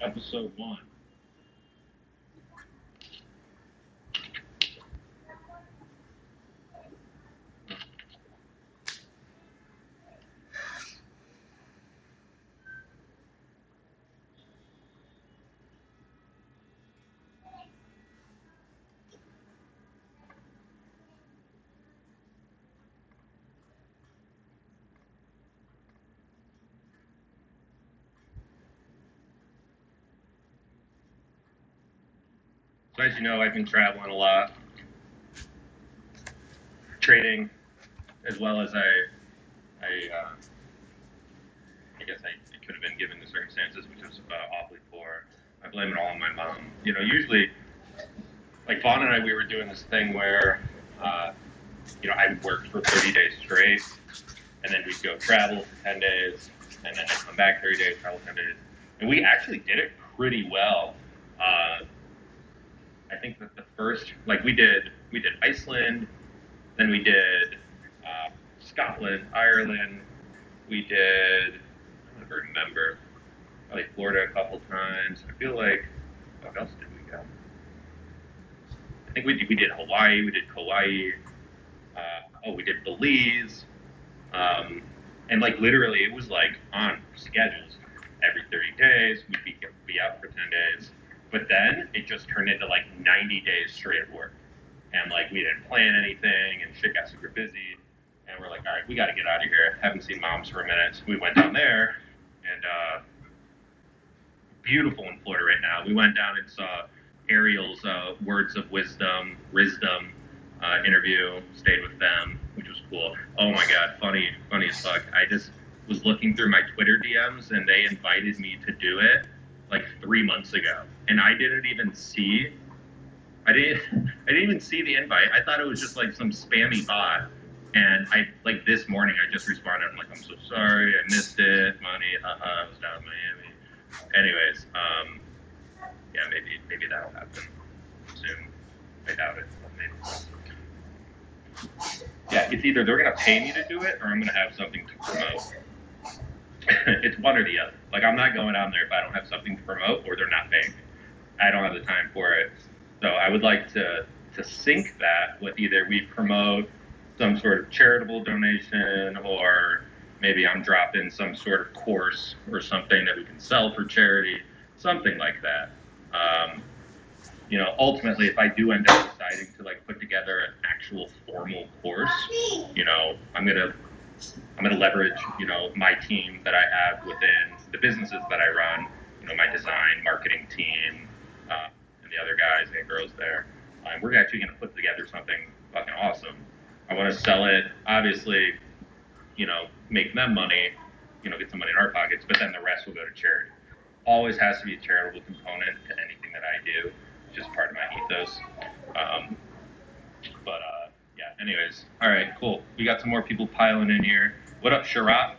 Episode 1. So as you know, I've been traveling a lot, trading, as well as I guess I could have been given the circumstances, which was awfully poor. I blame it all on my mom. You know, usually, like Vaughn and I, we were doing this thing where, I worked for 30 days straight, and then we'd go travel for 10 days, and then I'd come back 30 days, travel 10 days. And we actually did it pretty well. I think that the first, like we did Iceland, then we did Scotland, Ireland, we did, I don't remember, probably Florida a couple times. I feel like, what else did we go? I think we did Hawaii, we did Kauai, we did Belize, and like literally it was like on schedules. Every 30 days, we'd be out for 10 days. But then it just turned into like 90 days straight of work. And like we didn't plan anything and shit got super busy. And we're like, all right, we got to get out of here. Haven't seen moms for a minute. So we went down there and beautiful in Florida right now. We went down and saw Ariel's Words of Wisdom interview, stayed with them, which was cool. Oh my God, funny as fuck. I just was looking through my Twitter DMs and they invited me to do it like 3 months ago. And I didn't even see the invite. I thought it was just like some spammy bot. And I like this morning I just responded. I'm like, I'm so sorry, I missed it. Money, I was down in Miami. Anyways, yeah, maybe that'll happen soon. I doubt it, but maybe. Yeah, it's either they're gonna pay me to do it or I'm gonna have something to promote. It's one or the other. Like I'm not going down there if I don't have something to promote or they're not paying me. I don't have the time for it. So I would like to sync that with either we promote some sort of charitable donation or maybe I'm dropping some sort of course or something that we can sell for charity, something like that. Ultimately, if I do end up deciding to like put together an actual formal course, I'm gonna leverage, my team that I have within the businesses that I run, my design, marketing team, and the other guys and girls there. We're actually gonna put together something fucking awesome. I want to sell it, obviously, make them money, get some money in our pockets, but then the rest will go to charity. Always has to be a charitable component to anything that I do. It's just part of my ethos. Yeah, anyways. All right, cool. We got some more people piling in here. What up, Sharat?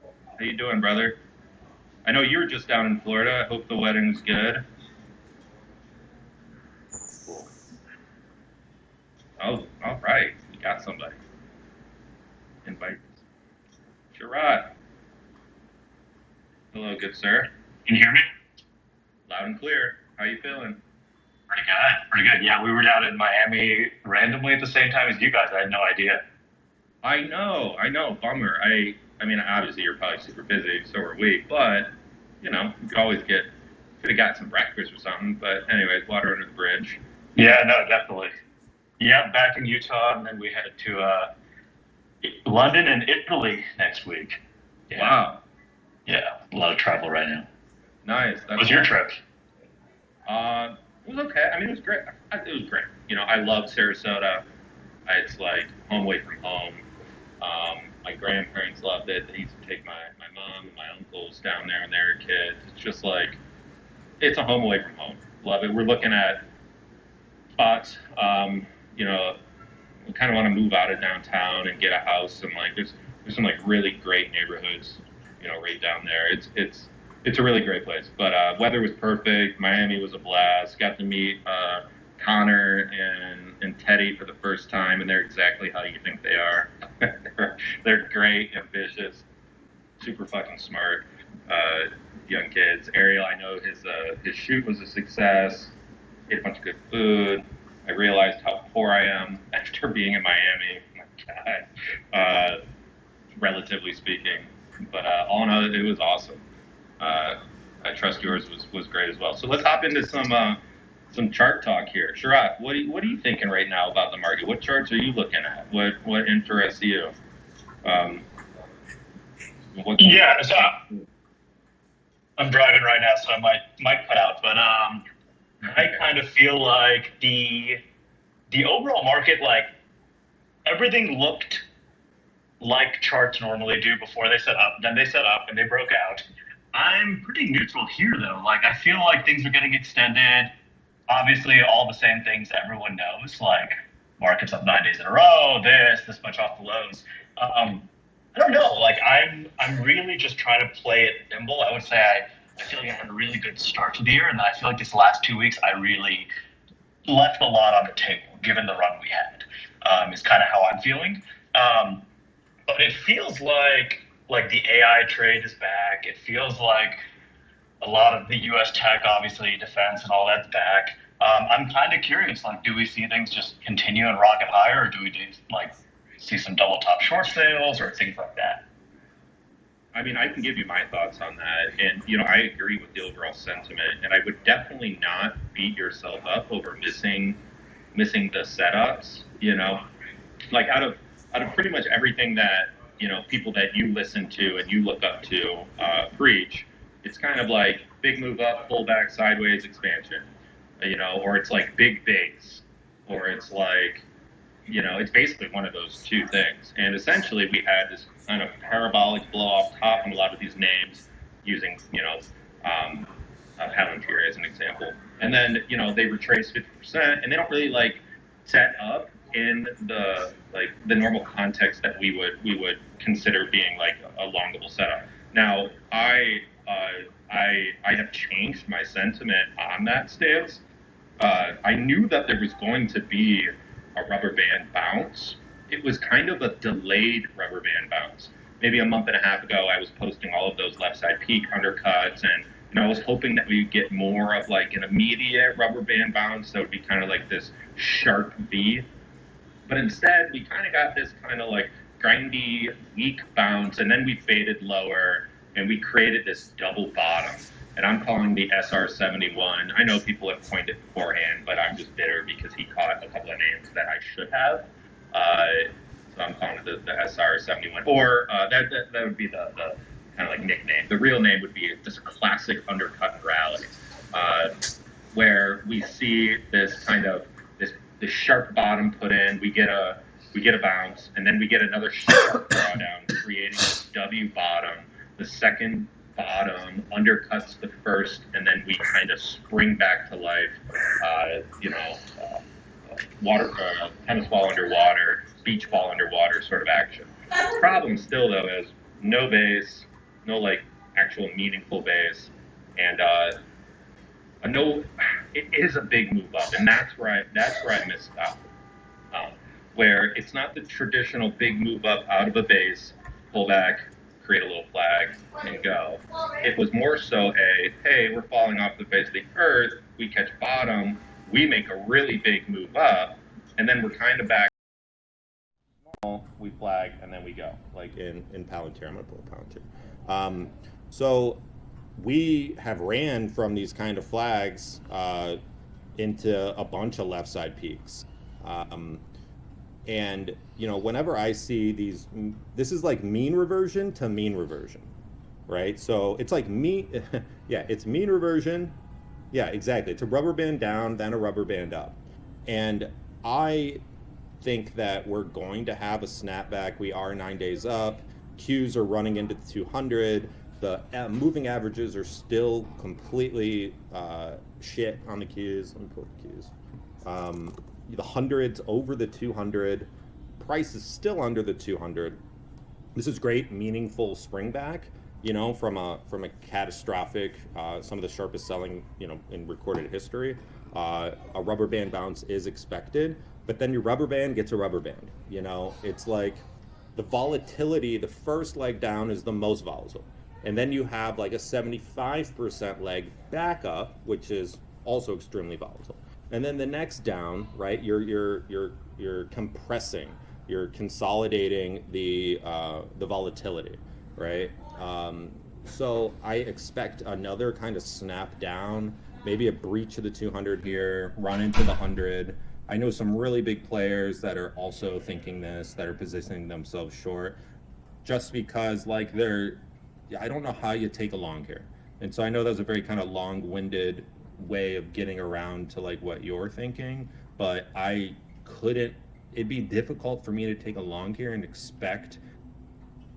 How you doing, brother? I know you were just down in Florida. I hope the wedding was good. Cool. Oh, all right. We got somebody. Invite. Sharat. Hello, good sir. Can you hear me? Loud and clear. How you feeling? Pretty good. Yeah, we were down in Miami randomly at the same time as you guys. I had no idea. I know. Bummer. I mean, obviously you're probably super busy, so are we. But you could always could have got some breakfast or something. But anyways, water under the bridge. Yeah, no, definitely. Yeah, back in Utah, and then we headed to London and Italy next week. Yeah. Wow. Yeah, a lot of travel right now. Nice. What was your trip? It was okay. I mean, it was great. It was great. I love Sarasota. It's like home away from home. My grandparents loved it. They used to take my mom and my uncles down there and their kids. It's just like, it's a home away from home. Love it. We're looking at spots. We kind of want to move out of downtown and get a house. And like, there's some like really great neighborhoods, right down there. It's a really great place. But weather was perfect. Miami was a blast. Got to meet Connor and Teddy for the first time, and they're exactly how you think they are. They're great, ambitious, super fucking smart. young kids. Ariel, I know his shoot was a success. Ate a bunch of good food. I realized how poor I am after being in Miami. My God, relatively speaking. But all in all, it was awesome. I trust yours was great as well. So let's hop into some chart talk here. Sharat, what are you thinking right now about the market? What charts are you looking at? What interests you? Yeah, so I'm driving right now, so I might cut out. But I kind of feel like the overall market, like everything looked like charts normally do before they set up. Then they set up and they broke out. I'm pretty neutral here though. Like I feel like things are getting extended. Obviously, all the same things everyone knows, like markets up 9 days in a row, this much off the lows. I don't know. Like I'm really just trying to play it nimble. I would say I feel like I had a really good start to the year, and I feel like this last 2 weeks I really left a lot on the table given the run we had. Is kind of how I'm feeling. But it feels like the AI trade is back. It feels like a lot of the U.S. tech, obviously defense and all that's back. I'm kind of curious. Like, do we see things just continue and rocket higher, or do we see some double top short sales or things like that? I mean, I can give you my thoughts on that, and I agree with the overall sentiment, and I would definitely not beat yourself up over missing the setups. Like out of pretty much everything that people that you listen to and you look up to preach, it's kind of like big move up, pullback, sideways, expansion, or it's like big base, or it's like it's basically one of those two things. And essentially, we had this kind of parabolic blow off top in a lot of these names using Palantir as an example, and then they retrace 50%, and they don't really set up in the normal context that we would consider being like a longable setup. Now, I have changed my sentiment on that stance. I knew that there was going to be a rubber band bounce. It was kind of a delayed rubber band bounce. Maybe a month and a half ago, I was posting all of those left side peak undercuts, and I was hoping that we'd get more of like an immediate rubber band bounce that would be kind of like this sharp V. But instead, we kind of got this kind of like grindy, weak bounce, and then we faded lower, and we created this double bottom. And I'm calling the SR71. I know people have coined it beforehand, but I'm just bitter because he caught a couple of names that I should have. So I'm calling it the SR71. Or that would be the kind of like nickname. The real name would be just classic undercut rally, where we see this kind of this sharp bottom put in. We get a bounce, and then we get another sharp drawdown, creating this W bottom. The second bottom undercuts the first, and then we kind of spring back to life. Water, tennis ball underwater, beach ball underwater sort of action. The problem still though is no base, no like actual meaningful base, and it is a big move up, and that's where I missed out. Where it's not the traditional big move up out of a base, pull back, create a little flag, and go. It was more so hey, we're falling off the face of the earth, we catch bottom, we make a really big move up, and then we're kind of back. We flag, and then we go. Like in Palantir, I'm going to pull Palantir. So we have ran from these kind of flags into a bunch of left side peaks. And whenever I see these, this is like mean reversion to mean reversion, right? So it's like it's mean reversion. Yeah, exactly. It's a rubber band down, then a rubber band up. And I think that we're going to have a snapback. We are 9 days up. Qs are running into the 200. The moving averages are still completely shit on the Qs. Let me pull the Qs. The hundreds over the 200. Price is still under the 200. This is great, meaningful spring back. From a catastrophic, some of the sharpest selling, in recorded history. A rubber band bounce is expected, but then your rubber band gets a rubber band. It's like the volatility. The first leg down is the most volatile. And then you have like a 75% leg back up, which is also extremely volatile. And then the next down, right? You're compressing, you're consolidating the volatility, right? So I expect another kind of snap down, maybe a breach of the 200 here, run into the 100. I know some really big players that are also thinking this, that are positioning themselves short, just because like I don't know how you take a long here. And so I know that was a very kind of long-winded way of getting around to like what you're thinking, but it'd be difficult for me to take a long here and expect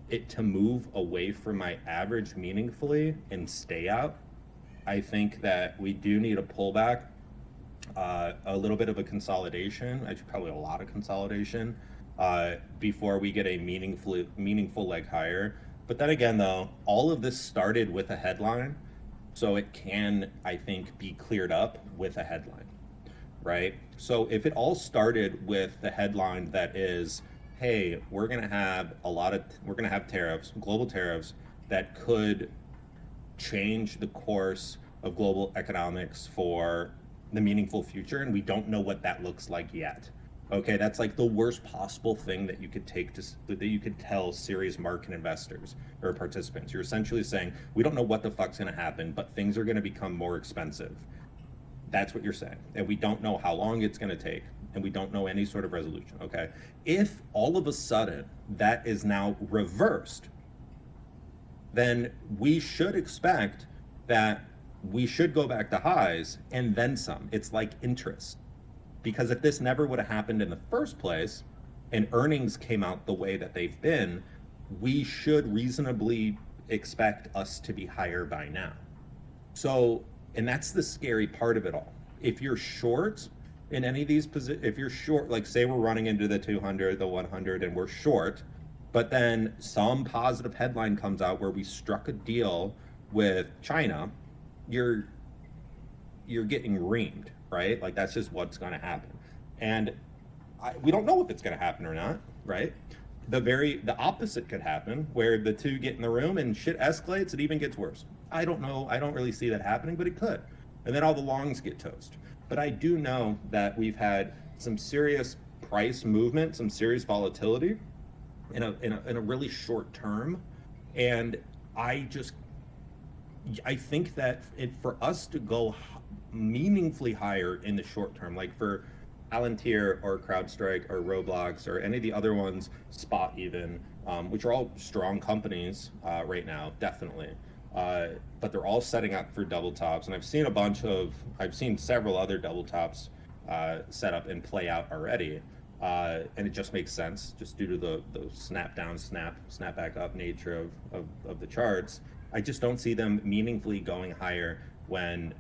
it to move away from my average meaningfully and stay out. I think that we do need a pullback, a little bit of a consolidation, actually probably a lot of consolidation, before we get a meaningful leg higher. But then again, though, all of this started with a headline, so it can, I think, be cleared up with a headline, right? So if it all started with the headline that is, hey, we're gonna have tariffs, global tariffs that could change the course of global economics for the meaningful future, and we don't know what that looks like yet. Okay, that's like the worst possible thing that you could tell serious market investors or participants. You're essentially saying, we don't know what the fuck's gonna happen, but things are gonna become more expensive. That's what you're saying. And we don't know how long it's gonna take, and we don't know any sort of resolution, okay? If all of a sudden that is now reversed, then we should expect that we should go back to highs and then some. It's like interest. Because if this never would have happened in the first place and earnings came out the way that they've been, we should reasonably expect us to be higher by now. So, and that's the scary part of it all. If you're short in any of these positions, if you're short, like say we're running into the 200, the 100, and we're short, but then some positive headline comes out where we struck a deal with China, you're getting reamed, right? Like that's just what's going to happen. And we don't know if it's going to happen or not, right? The opposite could happen, where the two get in the room and shit escalates, it even gets worse. I don't know. I don't really see that happening, but it could. And then all the longs get toast. But I do know that we've had some serious price movement, some serious volatility in a really short term. And I think that for us to go meaningfully higher in the short term, like for Palantir or CrowdStrike or Roblox or any of the other ones, Spot even, which are all strong companies right now, definitely. But they're all setting up for double tops. And I've seen several other double tops set up and play out already. And it just makes sense, just due to the snap down, snap back up nature of the charts. I just don't see them meaningfully going higher when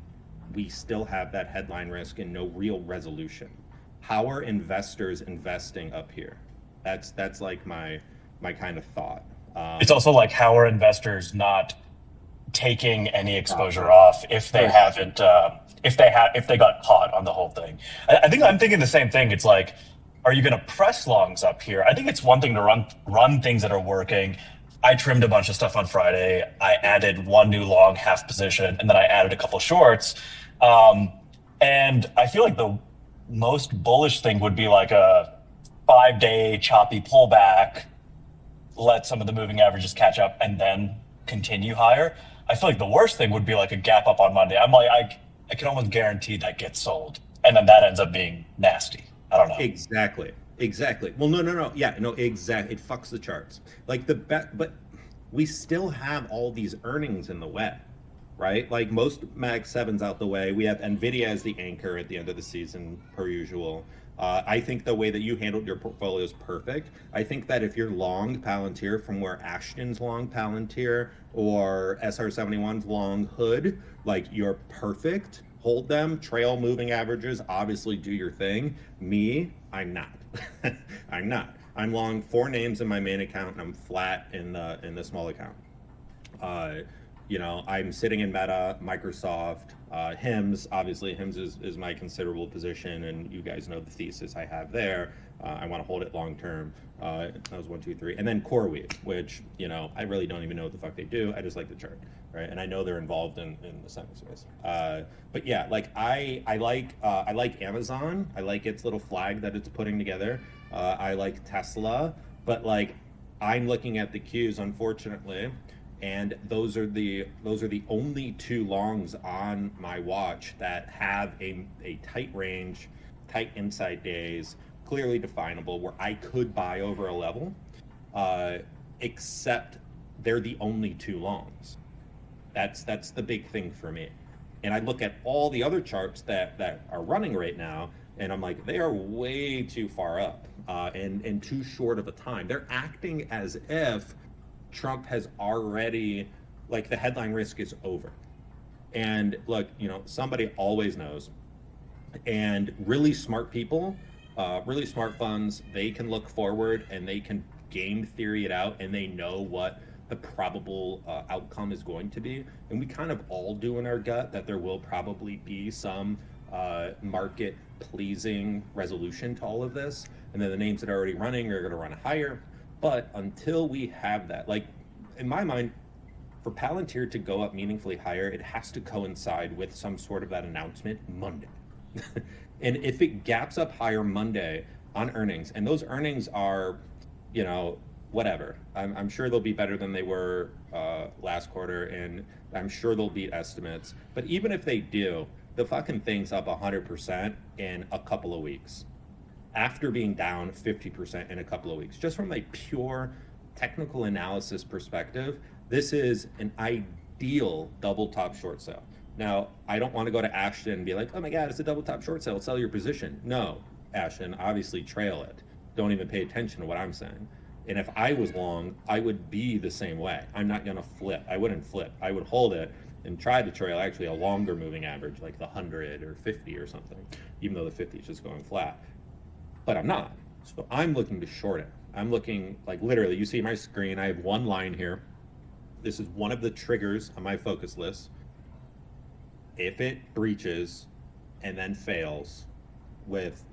we still have that headline risk and no real resolution. How are investors investing up here? That's like my kind of thought. It's also like, how are investors not taking any exposure off if they haven't, if they got caught on the whole thing? I think I'm thinking the same thing. It's like, are you going to press longs up here? I think it's one thing to run things that are working. I trimmed a bunch of stuff on Friday. I added one new long half position, and then I added a couple shorts. And I feel like the most bullish thing would be like a 5-day choppy pullback, let some of the moving averages catch up, and then continue higher. I feel like the worst thing would be like a gap up on Monday. I'm like, I can almost guarantee that gets sold, and then that ends up being nasty. I don't know. Exactly. Well, no. Yeah, no, exactly. It fucks the charts. Like but we still have all these earnings in the way, right? Like most Mag 7's out the way. We have NVIDIA as the anchor at the end of the season, per usual. I think the way that you handled your portfolio is perfect. I think that if you're long Palantir from where Ashton's long Palantir or SR71's long Hood, like you're perfect. Hold them, trail moving averages, obviously do your thing. Me, I'm not. I'm not. I'm long 4 names in my main account and I'm flat in the small account. I'm sitting in Meta, Microsoft, HIMS. Obviously, HIMS is my considerable position, and you guys know the thesis I have there. I want to hold it long term. That was 1, 2, 3, and then CoreWeave, which I really don't even know what the fuck they do. I just like the chart, right? And I know they're involved in the semi space. But yeah, like I like Amazon. I like its little flag that it's putting together. I like Tesla, but like I'm looking at the Qs, unfortunately. And those are the only 2 longs on my watch that have a tight range, tight inside days, clearly definable, where I could buy over a level, except they're the only 2 longs. That's the big thing for me. And I look at all the other charts that are running right now, and I'm like, they are way too far up and too short of a time. They're acting as if Trump has already, like, the headline risk is over. And look, somebody always knows. And really smart people, really smart funds, they can look forward and they can game theory it out, and they know what the probable outcome is going to be. And we kind of all do in our gut that there will probably be some market pleasing resolution to all of this. And then the names that are already running are going to run higher. But until we have that, like, in my mind, for Palantir to go up meaningfully higher, it has to coincide with some sort of that announcement Monday. And if it gaps up higher Monday on earnings, and those earnings are, whatever, I'm sure they'll be better than they were last quarter, and I'm sure they'll beat estimates. But even if they do, the fucking thing's up 100% in a couple of weeks, after being down 50% in a couple of weeks. Just from a pure technical analysis perspective, this is an ideal double top short sale. Now, I don't want to go to Ashton and be like, oh my God, it's a double top short sale, sell your position. No, Ashton, obviously trail it. Don't even pay attention to what I'm saying. And if I was long, I would be the same way. I'm not going to flip. I wouldn't flip. I would hold it and try to trail actually a longer moving average, like the 100 or 50 or something, even though the 50 is just going flat. But I'm not. So I'm looking to short it. I'm looking, like, literally, you see my screen, I have one line here. This is one of the triggers on my focus list. If it breaches and then fails with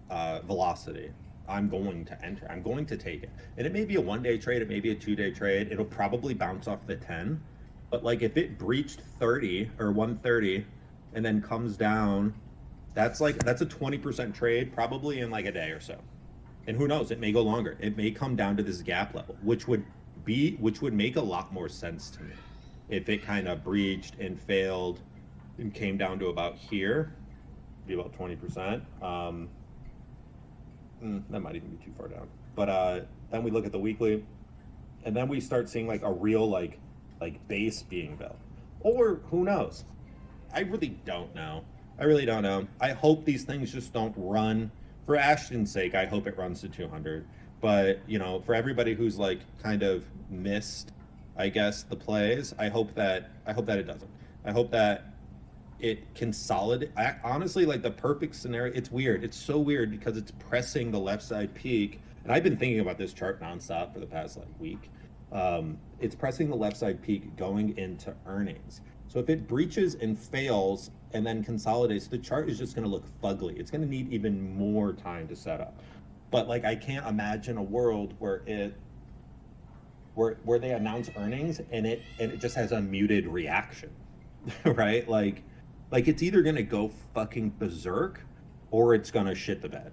velocity, I'm going to enter. I'm going to take it. And it may be a 1-day trade, it may be a 2-day trade. It'll probably bounce off the 10. But like if it breached 30 or 130 and then comes down, that's a 20% trade probably in like a day or so. And who knows, it may go longer. It may come down to this gap level, which would make a lot more sense to me. If it kind of breached and failed and came down to about here, be about 20%. That might even be too far down. But then we look at the weekly, and then we start seeing like a real like base being built. Or who knows? I really don't know. I hope these things just don't run. For Ashton's sake, I hope it runs to 200. But for everybody who's like kind of missed, I guess, the plays, I hope that it doesn't. I hope that it consolidates. Honestly, like the perfect scenario, it's weird. It's so weird because it's pressing the left side peak. And I've been thinking about this chart nonstop for the past week. It's pressing the left side peak going into earnings. So if it breaches and fails and then consolidates, the chart is just going to look fugly. It's going to need even more time to set up. But like I can't imagine a world where they announce earnings and it just has a muted reaction, right? Like it's either going to go fucking berserk or it's going to shit the bed.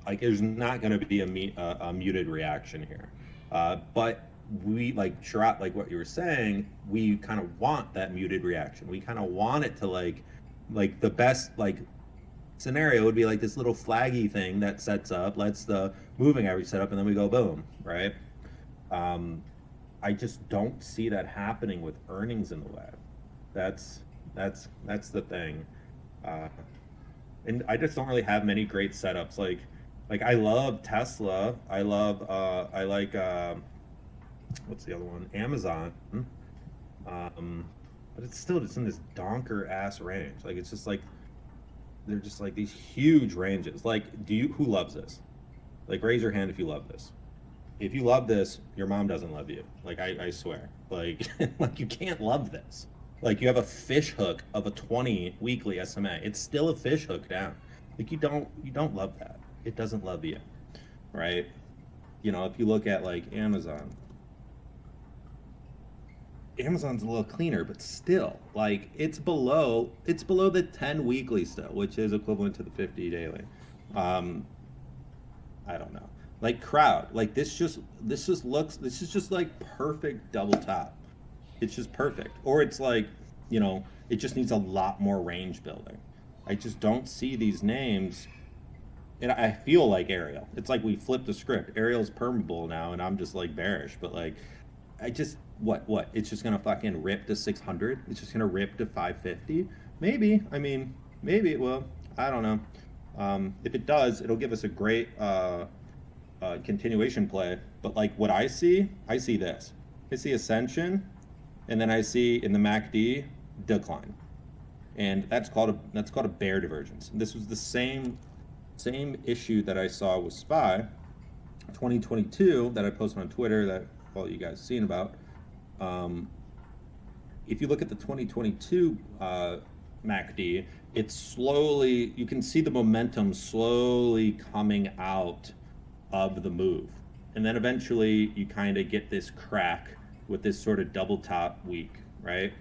Like there's not going to be a muted reaction here. But we, like Sharat, like what you were saying, we kind of want that muted reaction. We kind of want it to like the best scenario would be like this little flaggy thing that sets up, lets the moving average set up, and then we go boom, right? I just don't see that happening with earnings in the web. That's the thing. And I just don't really have many great setups. Like I love Tesla. I like what's the other one? Amazon. But it's still just in this donker ass range. Like it's just like they're just like these huge ranges. Like, who loves this? Like, raise your hand if you love this. If you love this, your mom doesn't love you. Like, I swear. Like, like you can't love this. Like you have a fish hook of a 20 weekly SMA. It's still a fish hook down. Like you don't love that. It doesn't love you, right? You know, if you look at like Amazon's a little cleaner, but still, like it's below the 10 weekly still, which is equivalent to the 50 daily. Um, I don't know. Like crowd, like this is just like perfect double top. It's just perfect. Or it's like, you know, it just needs a lot more range building. I just don't see these names. And I feel like Ariel. It's like we flipped the script. Ariel's permeable now, and I'm just like bearish. But like, I just what? It's just gonna fucking rip to 600. It's just gonna rip to 550. Maybe. I mean, maybe it will. I don't know. If it does, it'll give us a great continuation play. But like what I see this. I see ascension, and then I see in the MACD decline, and that's called a bear divergence. And this was the same issue that I saw with SPY 2022 that I posted on Twitter that all you guys seen about. If you look at the 2022 MACD, it's slowly, you can see the momentum slowly coming out of the move. And then eventually you kind of get this crack with this sort of double top week, right?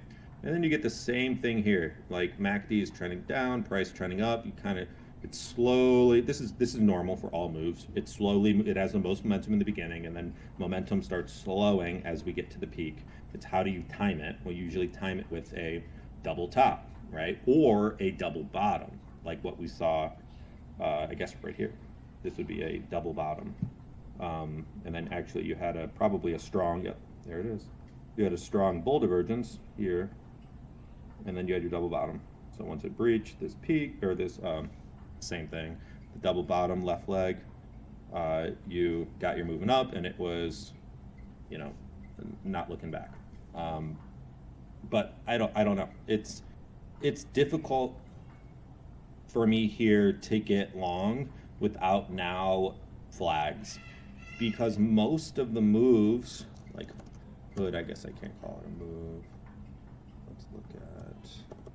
And then you get the same thing here, like MACD is trending down, price trending up. You kind of, it's slowly, this is normal for all moves. It has the most momentum in the beginning, and then momentum starts slowing as we get to the peak. It's how do you time it? Well, you usually time it with a double top, right? Or a double bottom, like what we saw, I guess right here. This would be a double bottom. And then actually you had probably a strong, yep, there it is. You had a strong bull divergence here, and then you had your double bottom. So once it breached this peak, or this, same thing, the double bottom left leg, you got your moving up, and it was, you know, not looking back. But I don't know. It's difficult for me here to get long without now flags, because most of the moves, like hood, I guess I can't call it a move. Let's look at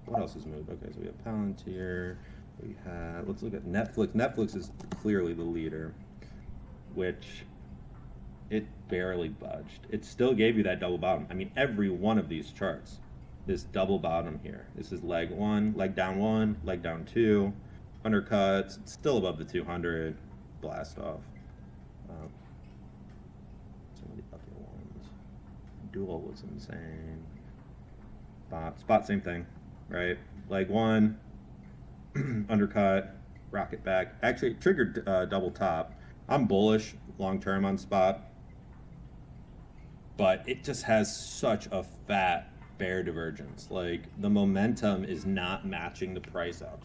what else is moved. Okay, so we have Palantir. Let's look at Netflix. Netflix is clearly the leader, which it barely budged. It still gave you that double bottom. I mean, every one of these charts, this double bottom here. This is leg one, leg down 2, undercuts. It's still above the 200. Blast off. Some of the other ones. Dual was insane. Spot, same thing, right? Leg one. Undercut, rocket back. Actually, it triggered double top. I'm bullish long term on spot, but it just has such a fat bear divergence. Like the momentum is not matching the price out,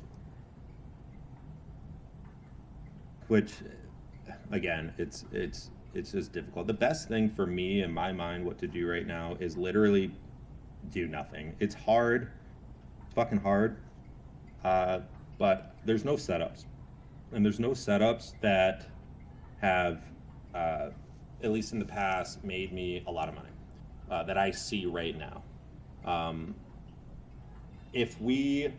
which again, it's just difficult. The best thing for me in my mind, what to do right now, is literally do nothing. It's hard, fucking hard. But there's no setups, and there's no setups that have, at least in the past, made me a lot of money that I see right now. If we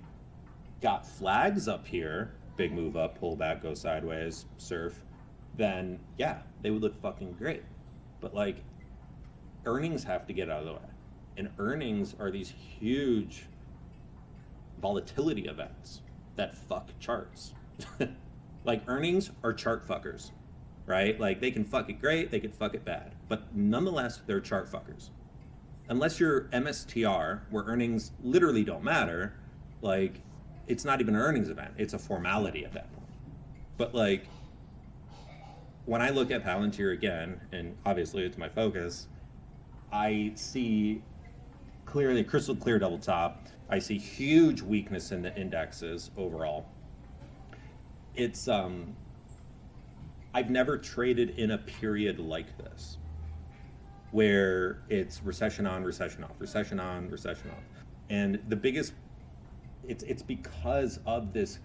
got flags up here, big move up, pull back, go sideways, surf, then yeah, they would look fucking great. But like, earnings have to get out of the way, and earnings are these huge volatility events that fuck charts. Like earnings are chart fuckers, right? Like they can fuck it great, they can fuck it bad, but nonetheless they're chart fuckers. Unless you're MSTR, where earnings literally don't matter, like it's not even an earnings event, it's a formality at that point. But like when I look at Palantir again, and obviously it's my focus, I see clearly crystal clear double top. I see huge weakness in the indexes overall. It's I've never traded in a period like this, where it's recession on, recession off, recession on, recession off. And the biggest, it's because of this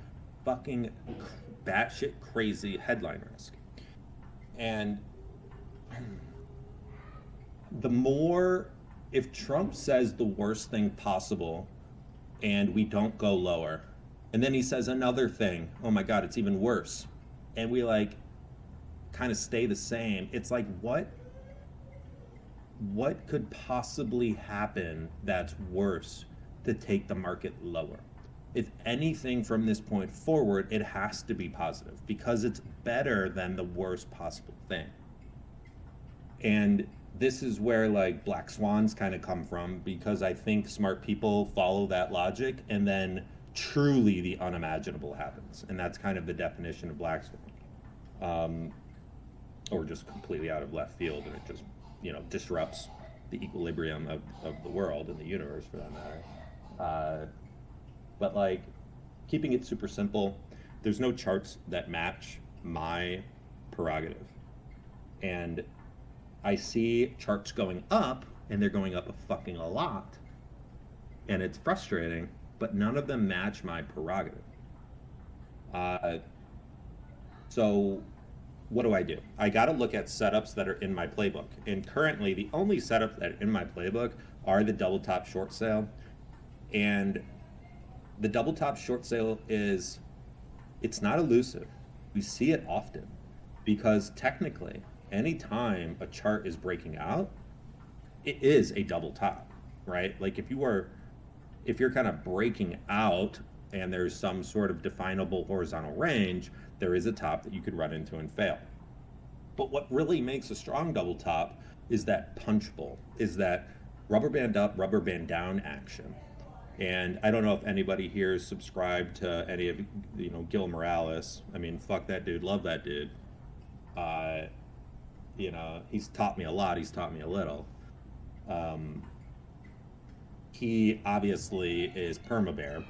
fucking batshit crazy headline risk. And the more if Trump says the worst thing possible and we don't go lower, and then he says another thing, oh my God, it's even worse, and we like kind of stay the same, it's like, what could possibly happen that's worse to take the market lower? If anything from this point forward, it has to be positive because it's better than the worst possible thing. And this is where like black swans kind of come from, because I think smart people follow that logic and then truly the unimaginable happens. And that's kind of the definition of black swan. Or just completely out of left field, and it just, disrupts the equilibrium of the world and the universe for that matter. But like keeping it super simple, there's no charts that match my prerogative. And I see charts going up, and they're going up a lot. And it's frustrating, but none of them match my prerogative. So what do? I got to look at setups that are in my playbook. And currently, the only setups that are in my playbook are the double top short sale. And the double top short sale it's not elusive. We see it often because technically, anytime a chart is breaking out, it is a double top, right? Like if you're kind of breaking out and there's some sort of definable horizontal range, there is a top that you could run into and fail. But what really makes a strong double top is that punch bowl, is that rubber band up, rubber band down action. And I don't know if anybody here is subscribed to any of, Gil Morales. I mean, fuck that dude, love that dude. He's taught me a lot, he's taught me a little. He obviously is perma-bear,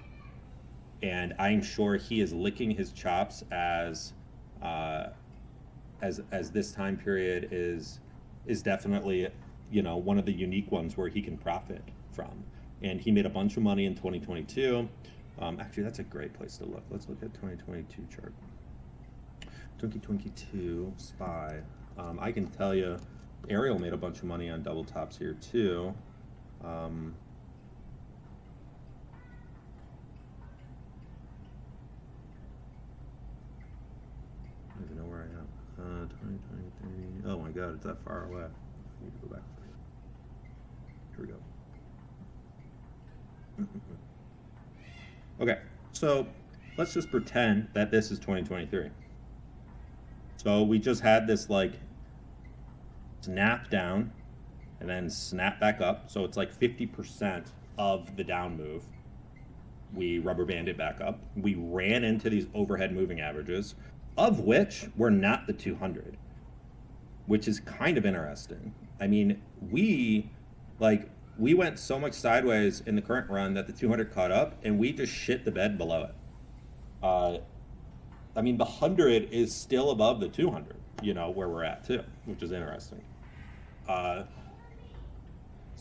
and I'm sure he is licking his chops as this time period is definitely, one of the unique ones where he can profit from. And he made a bunch of money in 2022. Actually, that's a great place to look. Let's look at 2022 chart. 2022 SPY. I can tell you, Ariel made a bunch of money on double tops here too. I don't even know where I am. 2023. Oh my God, it's that far away. I need to go back. Here we go. Okay, so let's just pretend that this is 2023. So we just had this like snap down and then snap back up. So it's like 50% of the down move. We rubber banded back up. We ran into these overhead moving averages, of which were not the 200, which is kind of interesting. I mean, we went so much sideways in the current run that the 200 caught up, and we just shit the bed below it. I mean, the 100 is still above the 200, where we're at too, which is interesting. So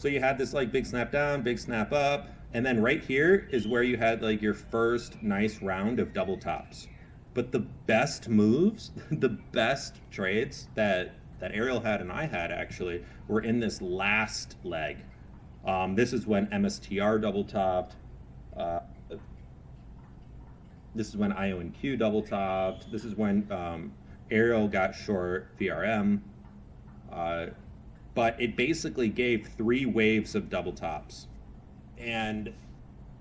you had this like big snap down, big snap up, and then right here is where you had like your first nice round of double tops. But the best moves, the best trades that Ariel had and I had actually were in this last leg. This is when MSTR double topped. This is when IONQ double topped. This is when Ariel got short VRM. But it basically gave 3 waves of double tops and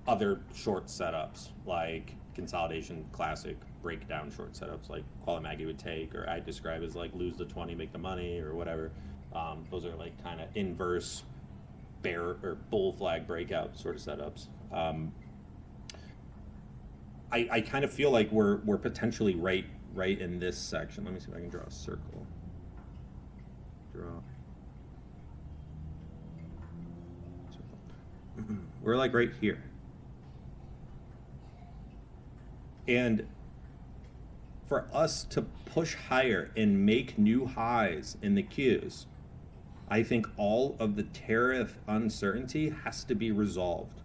other short setups like consolidation, classic breakdown short setups like Qualamaggy would take, or I describe as like lose the 20, make the money, or whatever. Those are like kind of inverse bear or bull flag breakout sort of setups. I kind of feel like we're potentially right in this section. Let me see if I can draw a circle. We're like right here. And for us to push higher and make new highs in the Qs, I think all of the tariff uncertainty has to be resolved.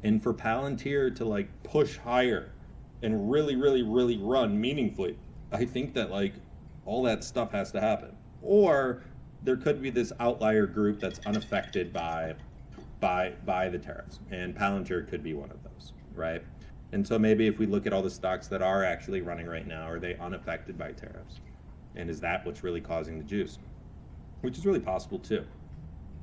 And for Palantir to like push higher and really, really, really run meaningfully, I think that like all that stuff has to happen. Or there could be this outlier group that's unaffected by the tariffs, and Palantir could be one of those, right? And so maybe if we look at all the stocks that are actually running right now, are they unaffected by tariffs? And is that what's really causing the juice? Which is really possible too.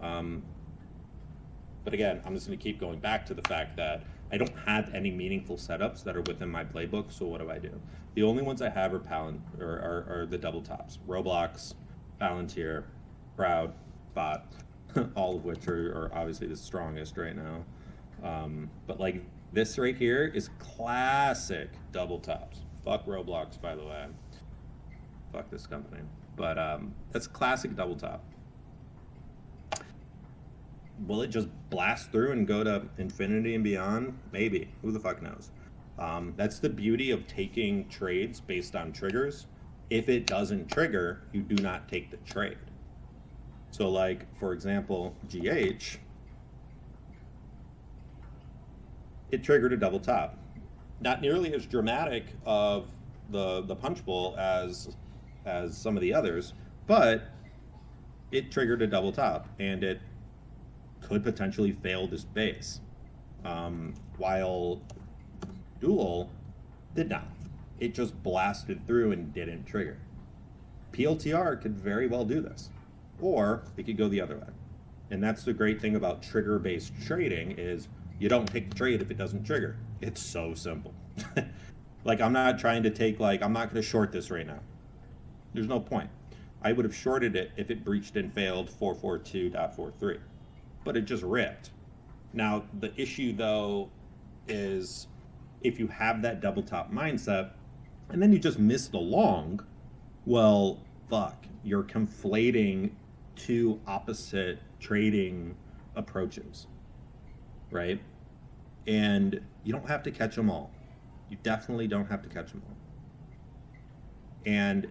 But again, I'm just going to keep going back to the fact that I don't have any meaningful setups that are within my playbook. So what do? The only ones I have are the double tops: Roblox, Palantir, Crowd, Bot, all of which are obviously the strongest right now. But like this right here is classic double tops. Fuck Roblox, by the way. Fuck this company. But that's classic double top. Will it just blast through and go to infinity and beyond? Maybe. Who the fuck knows? That's the beauty of taking trades based on triggers. If it doesn't trigger, you do not take the trade. So like, for example, GH, it triggered a double top. Not nearly as dramatic of the punch bowl as some of the others, but it triggered a double top, and it could potentially fail this base, while Dual did not. It just blasted through and didn't trigger. PLTR could very well do this, or it could go the other way. And that's the great thing about trigger-based trading is you don't take the trade if it doesn't trigger. It's so simple. Like, I'm not trying to take, like, I'm not going to short this right now. There's no point. I would have shorted it if it breached and failed 442.43. But it just ripped. Now, the issue, though, is if you have that double top mindset and then you just miss the long, well, fuck, you're conflating two opposite trading approaches, right? And you don't have to catch them all. You definitely don't have to catch them all. And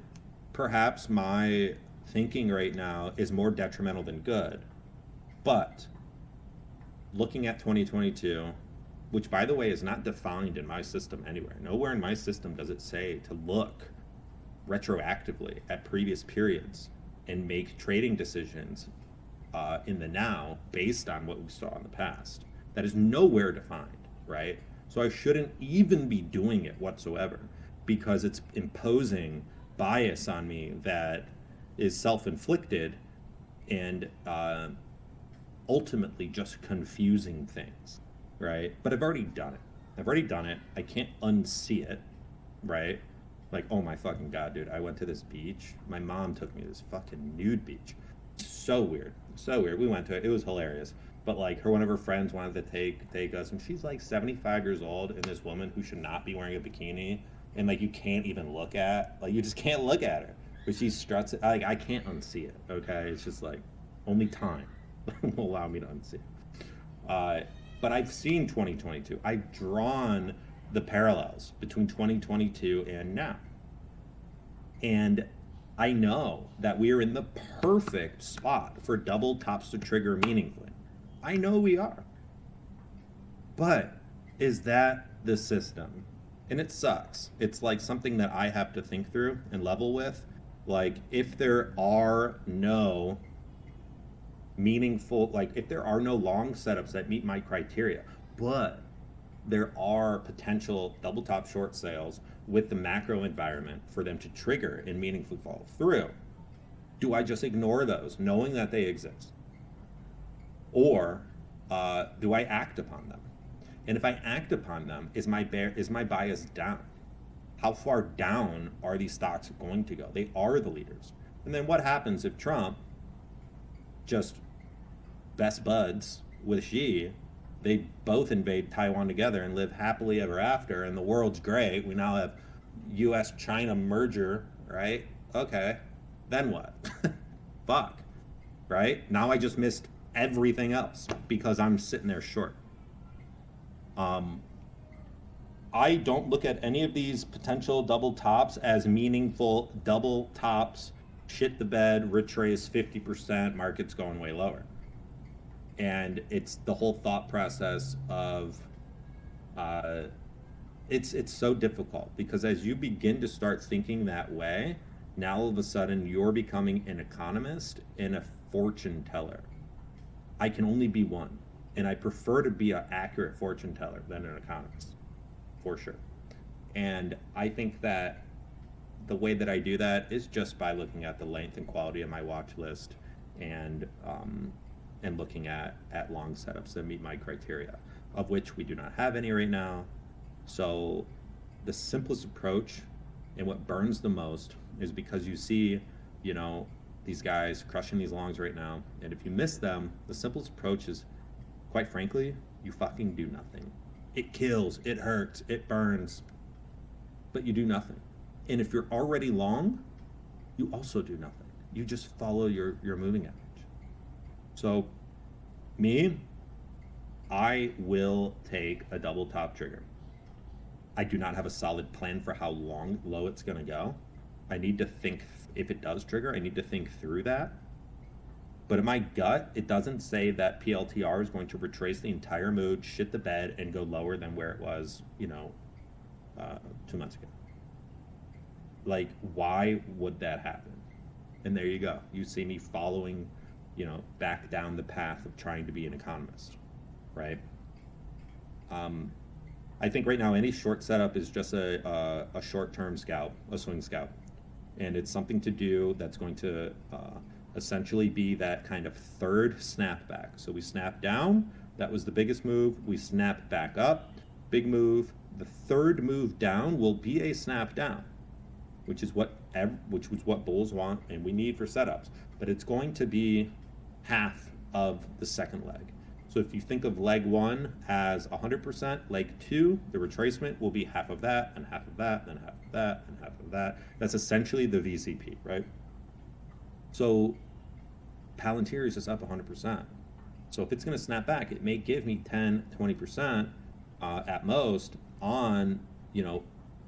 perhaps my thinking right now is more detrimental than good. But looking at 2022, which by the way is not defined in my system anywhere. Nowhere in my system does it say to look retroactively at previous periods and make trading decisions in the now based on what we saw in the past. That is nowhere defined, right? So I shouldn't even be doing it whatsoever because it's imposing bias on me that is self-inflicted and ultimately just confusing things, right? But I've already done it. I can't unsee it, right? Like, oh my fucking God, dude, I went to this beach. My mom took me to this fucking nude beach. So weird. We went to it. It was hilarious. But like, one of her friends wanted to take us, and she's like 75 years old, and this woman who should not be wearing a bikini, and like you can't even look at, like you just can't look at her. But she struts it. Like, I can't unsee it. Okay, it's just like only time will allow me to unsee it. But I've seen 2022. I've drawn the parallels between 2022 and now. And I know that we are in the perfect spot for double tops to trigger meaningfully. I know we are. But is that the system? And it sucks. It's like something that I have to think through and level with. Like, if there are no meaningful, like if there are no long setups that meet my criteria, but there are potential double top short sales with the macro environment for them to trigger and meaningfully follow through, do I just ignore those knowing that they exist? Or do I act upon them? And if I act upon them, is my bias down? How far down are these stocks going to go? They are the leaders. And then what happens if Trump just best buds with Xi? They both invade Taiwan together and live happily ever after, and the world's great. We now have U.S.-China merger, right? Okay, then what? Fuck, right? Now I just missed everything else because I'm sitting there short. I don't look at any of these potential double tops as meaningful double tops, shit the bed, retrace 50%, market's going way lower. And it's the whole thought process of, it's so difficult because as you begin to start thinking that way, Now all of a sudden you're becoming an economist and a fortune teller. I can only be one, and I prefer to be an accurate fortune teller than an economist, for sure. And I think that the way that I do that is just by looking at the length and quality of my watch list, and looking at long setups that meet my criteria, of which we do not have any right now. So the simplest approach and what burns the most is because you see, you know, these guys crushing these longs right now, and if you miss them, the simplest approach is, quite frankly, you fucking do nothing. It kills, it hurts, it burns, but you do nothing. And if you're already long, you also do nothing. You just follow your moving average. So me, I will take a double top trigger. I do not have a solid plan for how low it's going to go. I need to think, if it does trigger, I need to think through that. But in my gut, it doesn't say that PLTR is going to retrace the entire move, shit the bed, and go lower than where it was, 2 months ago. Like, why would that happen? And there you go. You see me following, back down the path of trying to be an economist, right? I think right now any short setup is just a short-term scalp, a swing scalp. And it's something to do that's going to essentially be that kind of third snapback. So we snap down, that was the biggest move. We snap back up, big move. The third move down will be a snap down, which was what bulls want and we need for setups. But it's going to be half of the second leg. So if you think of leg one as 100%, leg two, the retracement will be half of that, and half of that, and half of that, and half of that. That's essentially the VCP, right? So Palantir is just up 100%. So if it's going to snap back, it may give me 10, 20% at most on,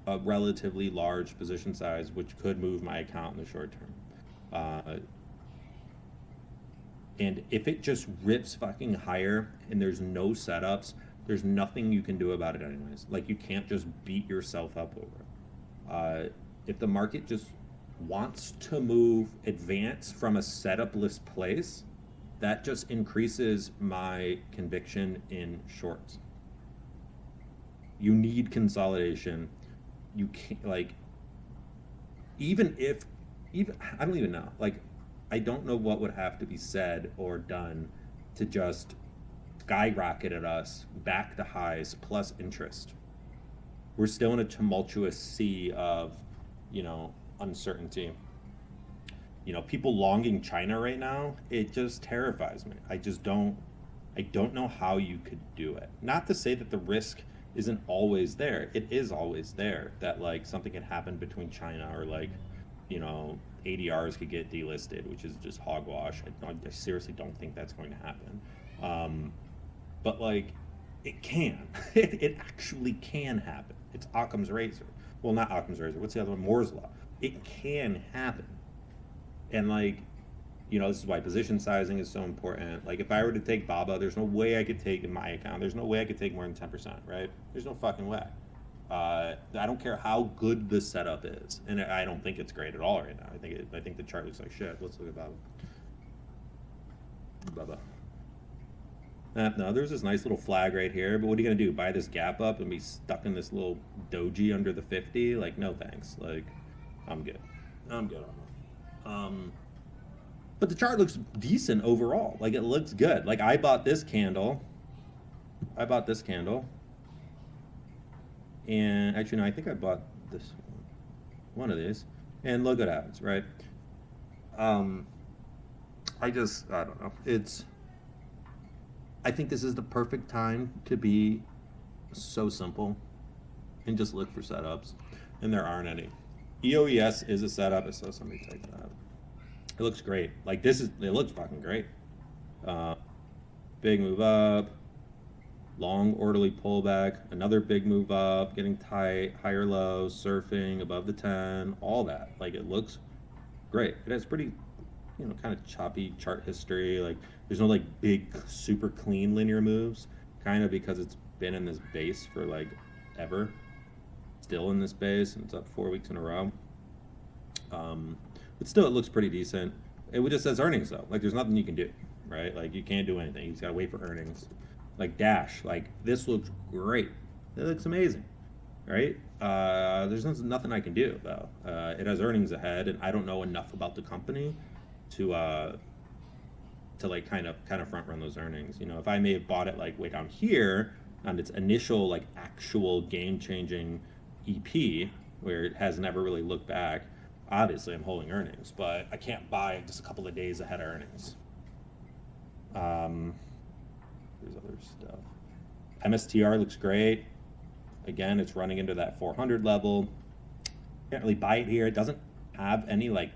a relatively large position size, which could move my account in the short term. And if it just rips fucking higher and there's no setups, there's nothing you can do about it anyways. Like, you can't just beat yourself up over it. If the market just wants to advance from a setup-less place, that just increases my conviction in shorts. You need consolidation. You can't, even I don't even know. I don't know what would have to be said or done to just skyrocket at us back to highs plus interest. We're still in a tumultuous sea of, uncertainty. People longing China right now, it just terrifies me. I don't know how you could do it. Not to say that the risk isn't always there. It is always there that something can happen between China or ADRs could get delisted, which is just hogwash. I seriously don't think that's going to happen. But it can. It actually can happen. It's Occam's razor. Well, not Occam's razor. What's the other one? Moore's law. It can happen. And this is why position sizing is so important. If I were to take BABA, there's no way I could take in my account. There's no way I could take more than 10%, right? There's no fucking way. I don't care how good the setup is, and I don't think it's great at all right now. I think the chart looks like shit. Let's look at BABA. No, there's this nice little flag right here, but what are you gonna do? Buy this gap up and be stuck in this little doji under the 50? No thanks. I'm good. I'm good on that. But the chart looks decent overall. It looks good. I bought this candle. And actually, no, I think I bought this one of these. And look what happens, right? I don't know. I think this is the perfect time to be so simple and just look for setups. And there aren't any. EOES is a setup. I saw somebody type that. It looks great. It looks fucking great. Big move up. Long orderly pullback, another big move up, getting tight, higher lows, surfing above the 10, all that. It looks great. It has pretty, kind of choppy chart history. There's no big, super clean linear moves, kind of because it's been in this base for ever. Still in this base, and it's up 4 weeks in a row. But still, it looks pretty decent. It just says earnings though. Like there's nothing you can do, right? Like you can't do anything. You just gotta wait for earnings. Like Dash, like this looks great. It looks amazing, right? There's nothing I can do though. It has earnings ahead, and I don't know enough about the company to like kind of front run those earnings. You know, if I may have bought it like way down here on its initial like actual game changing EP where it has never really looked back, obviously I'm holding earnings, but I can't buy it just a couple of days ahead of earnings. There's other stuff. MSTR looks great. Again, it's running into that 400 level. Can't really buy it here. It doesn't have any like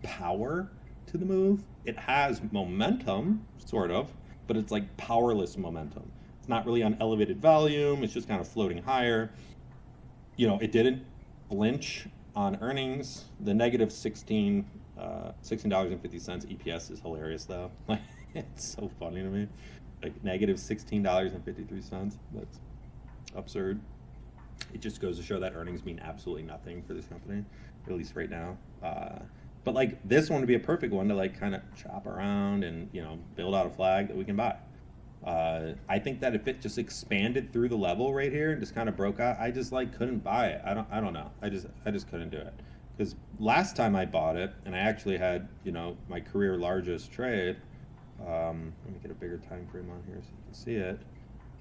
power to the move. It has momentum, sort of, but it's like powerless momentum. It's not really on elevated volume. It's just kind of floating higher. You know, it didn't flinch on earnings. The negative $16.50 EPS is hilarious though. Like it's so funny to me. Like negative $16.53. That's absurd. It just goes to show that earnings mean absolutely nothing for this company, at least right now. But like this one would be a perfect one to like kind of chop around and, you know, build out a flag that we can buy. I think that if it just expanded through the level right here and just kind of broke out, I just like couldn't buy it. I don't know. I just couldn't do it. Because last time I bought it, and I actually had, you know, my career largest trade. Let me get a bigger time frame on here so you can see it.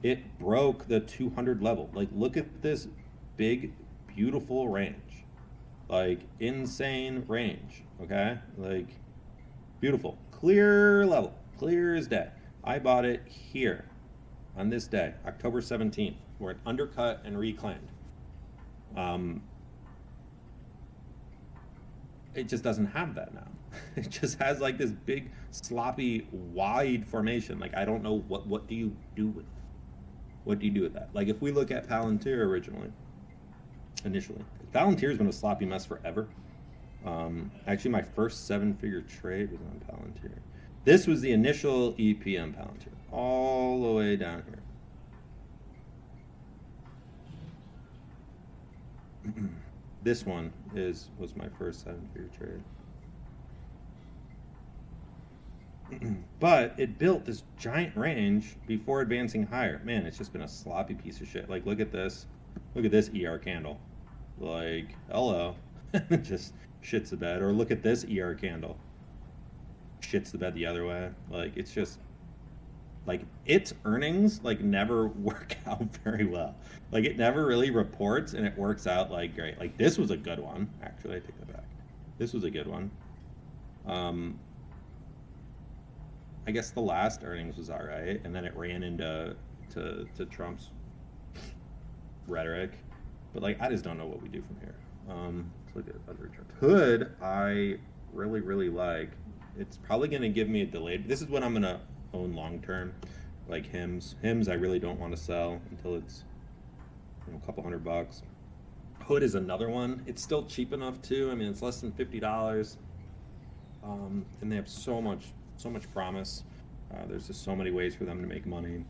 It broke the 200 level. Like, look at this big, beautiful range. Like, insane range, okay? Like, beautiful. Clear level. Clear as day. I bought it here on this day, October 17th, where it undercut and reclaimed. It just doesn't have that now. It just has like this big, sloppy, wide formation. Like, I don't know what do you do with it? What do you do with that? Like, if we look at Palantir initially, Palantir's been a sloppy mess forever. Actually, my first 7-figure trade was on Palantir. This was the initial EPM Palantir, all the way down here. This one was my first 7-figure trade. But it built this giant range before advancing higher. Man, it's just been a sloppy piece of shit. Like, look at this. Look at this ER candle. Like, hello. Just shits the bed. Or look at this ER candle. Shits the bed the other way. Like, it's just, like, its earnings, like, never work out very well. Like, it never really reports, and it works out, like, great. Like, this was a good one. Actually, I take that back. This was a good one. I guess the last earnings was all right, and then it ran into Trump's rhetoric. But, like, I just don't know what we do from here. Let's look at other charts. Hood, I really, really like. It's probably going to give me a delayed. This is what I'm going to own long term, like HIMS. HIMS, I really don't want to sell until it's, you know, a couple $100. Hood is another one. It's still cheap enough too. I mean, it's less than $50, and they have so much promise. There's just so many ways for them to make money.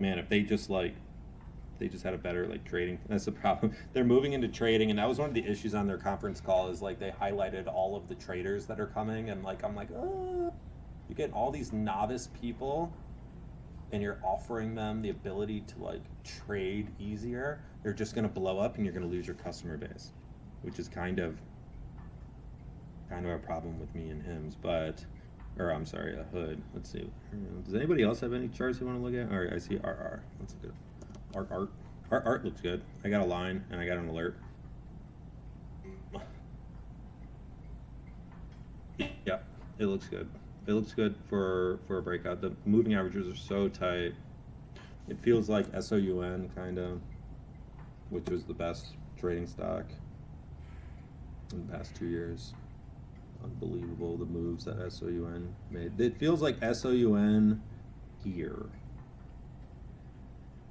Man, if they just had a better like trading. That's the problem. They're moving into trading, and that was one of the issues on their conference call. Is like they highlighted all of the traders that are coming, and like I'm like, oh, you get all these novice people, and you're offering them the ability to like trade easier. They're just gonna blow up, and you're gonna lose your customer base, which is kind of a problem with me and HIMS, or I'm sorry, a Hood. Let's see. Does anybody else have any charts you want to look at? All right, I see RR. That's good. Art looks good. I got a line and I got an alert. Yeah, it looks good. It looks good for a breakout. The moving averages are so tight. It feels like SOUN kind of, which was the best trading stock in the past 2 years. Unbelievable the moves that SOUN made. It feels like SOUN here.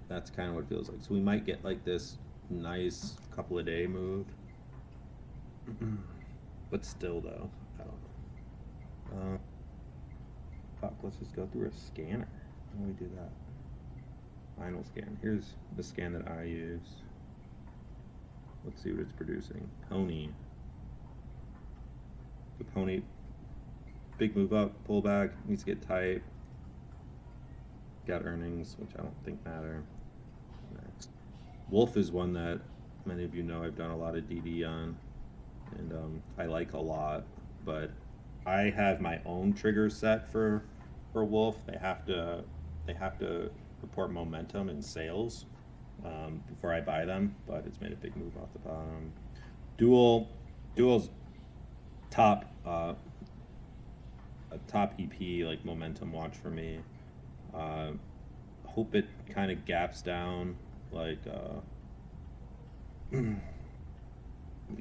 That's kind of what it feels like. So we might get like this nice couple of day move. But still though, I don't know. Fuck, let's just go through a scanner. How do we do that? Final scan. Here's the scan that I use. Let's see what it's producing. Pony. the pony. Big move up, pullback, needs to get tight. Got earnings, which I don't think matter. Next. Wolf is one that many of you know I've done a lot of DD on, and I like a lot, but I have my own trigger set for Wolf. They have to report momentum and sales before I buy them, but it's made a big move off the bottom. Dual's top a top EP, like momentum watch for me. Hope it kind of gaps down, like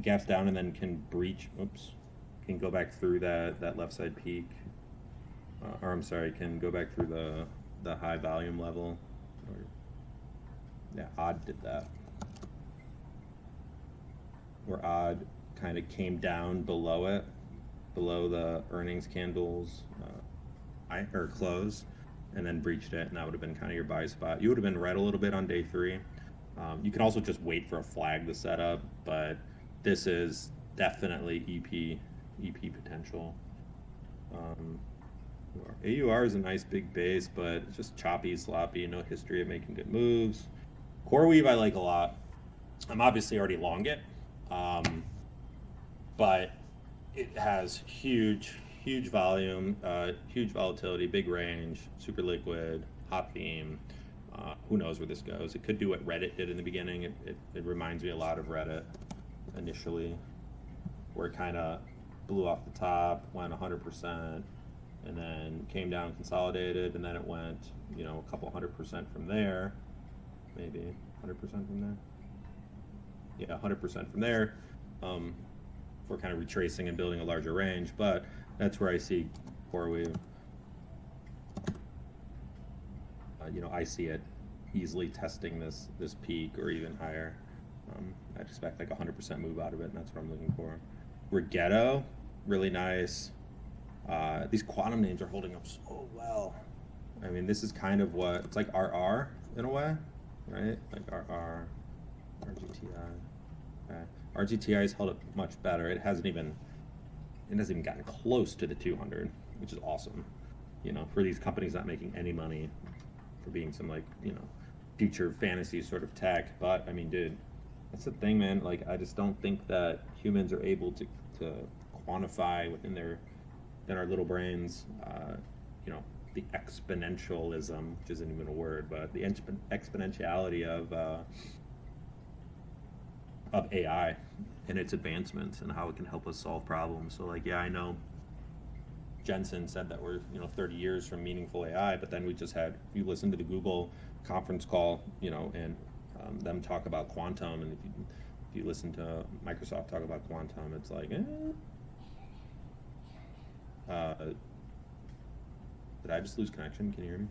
gaps down and then can breach. Can go back through that left side peak, or I'm sorry, can go back through the high volume level. Yeah, Odd did that. Where Odd kind of came down below it, below the earnings candles, or close, and then breached it, and that would have been kind of your buy spot. You would have been red a little bit on day 3. You can also just wait for a flag to set up, but this is definitely EP potential. AUR is a nice big base, but it's just choppy, sloppy, no history of making good moves. CoreWeave I like a lot. I'm obviously already long it, but it has huge volume, huge volatility, big range, super liquid, hot theme. Who knows where this goes? It could do what Reddit did in the beginning. It reminds me a lot of Reddit initially, where it kind of blew off the top, went 100%, and then came down, consolidated, and then it went, a couple 100% from there, maybe 100% from there. Yeah, 100% from there, for kind of retracing and building a larger range. But that's where I see CoreWeave. I see it easily testing this peak or even higher. I expect like 100% move out of it, and that's what I'm looking for. Rigetto, really nice. These quantum names are holding up so well. I mean, this is kind of what it's like RR in a way, right? Like RR, RGTI. Okay. RGTI has held up much better. It hasn't even gotten close to the 200, which is awesome. For these companies not making any money, for being some future fantasy sort of tech. But I mean, dude, that's the thing, man. Like, I just don't think that humans are able to quantify within our little brains, the exponentialism, which isn't even a word, but the exponentiality of AI and its advancements and how it can help us solve problems. So I know Jensen said that we're 30 years from meaningful AI, but then we just had, you listen to the Google conference call, and them talk about quantum, and if you listen to Microsoft talk about quantum, it's like, did I just lose connection? Can you hear me?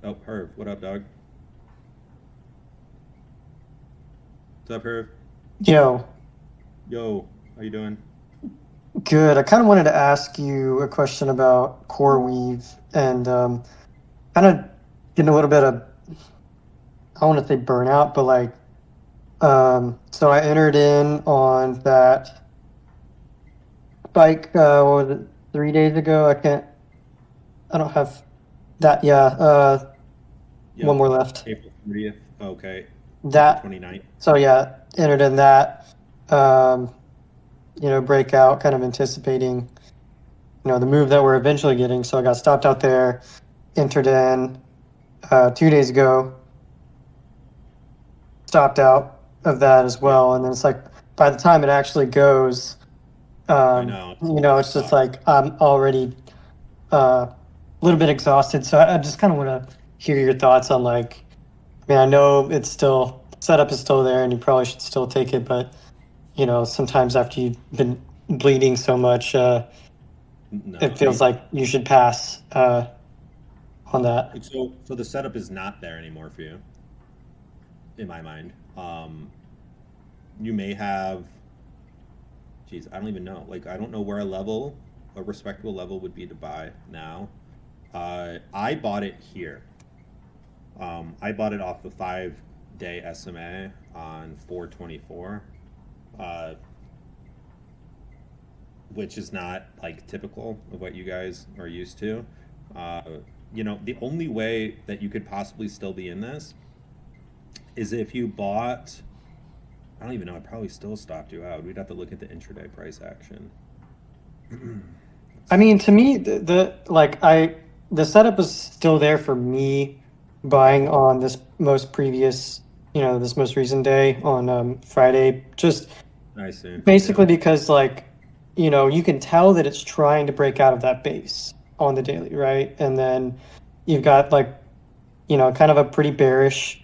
Oh, Herb, what up, dog? What's up, Herb? Yo, How you doing? good. I kind of wanted to ask you a question about CoreWeave and kind of getting a little bit of, I don't want to say burnout, but so I entered in on that spike, what was it, 3 days ago? I don't have that. Yeah, one more left. April 30th. Okay. That, 29th. so yeah, entered in that, breakout, kind of anticipating, the move that we're eventually getting. So I got stopped out there, entered in 2 days ago, stopped out of that as well. And then it's like, by the time it actually goes, I know. it's just like I'm already a little bit exhausted. So I just kind of want to hear your thoughts on I know it's still, setup is still there and you probably should still take it, but sometimes after you've been bleeding so much, it feels like you should pass on that. So the setup is not there anymore for you, in my mind. You may have, I don't even know. I don't know where a respectable level would be to buy now. I bought it here. I bought it off the 5-day SMA on 424. which is not like typical of what you guys are used to. You know, the only way that you could possibly still be in this is if you bought. I don't even know. I probably still stopped you out. We'd have to look at the intraday price action. I mean, to me, the setup is still there for me buying on this most previous, this most recent day on Friday. Just I see. basically because you can tell that it's trying to break out of that base on the daily, right? And then you've got kind of a pretty bearish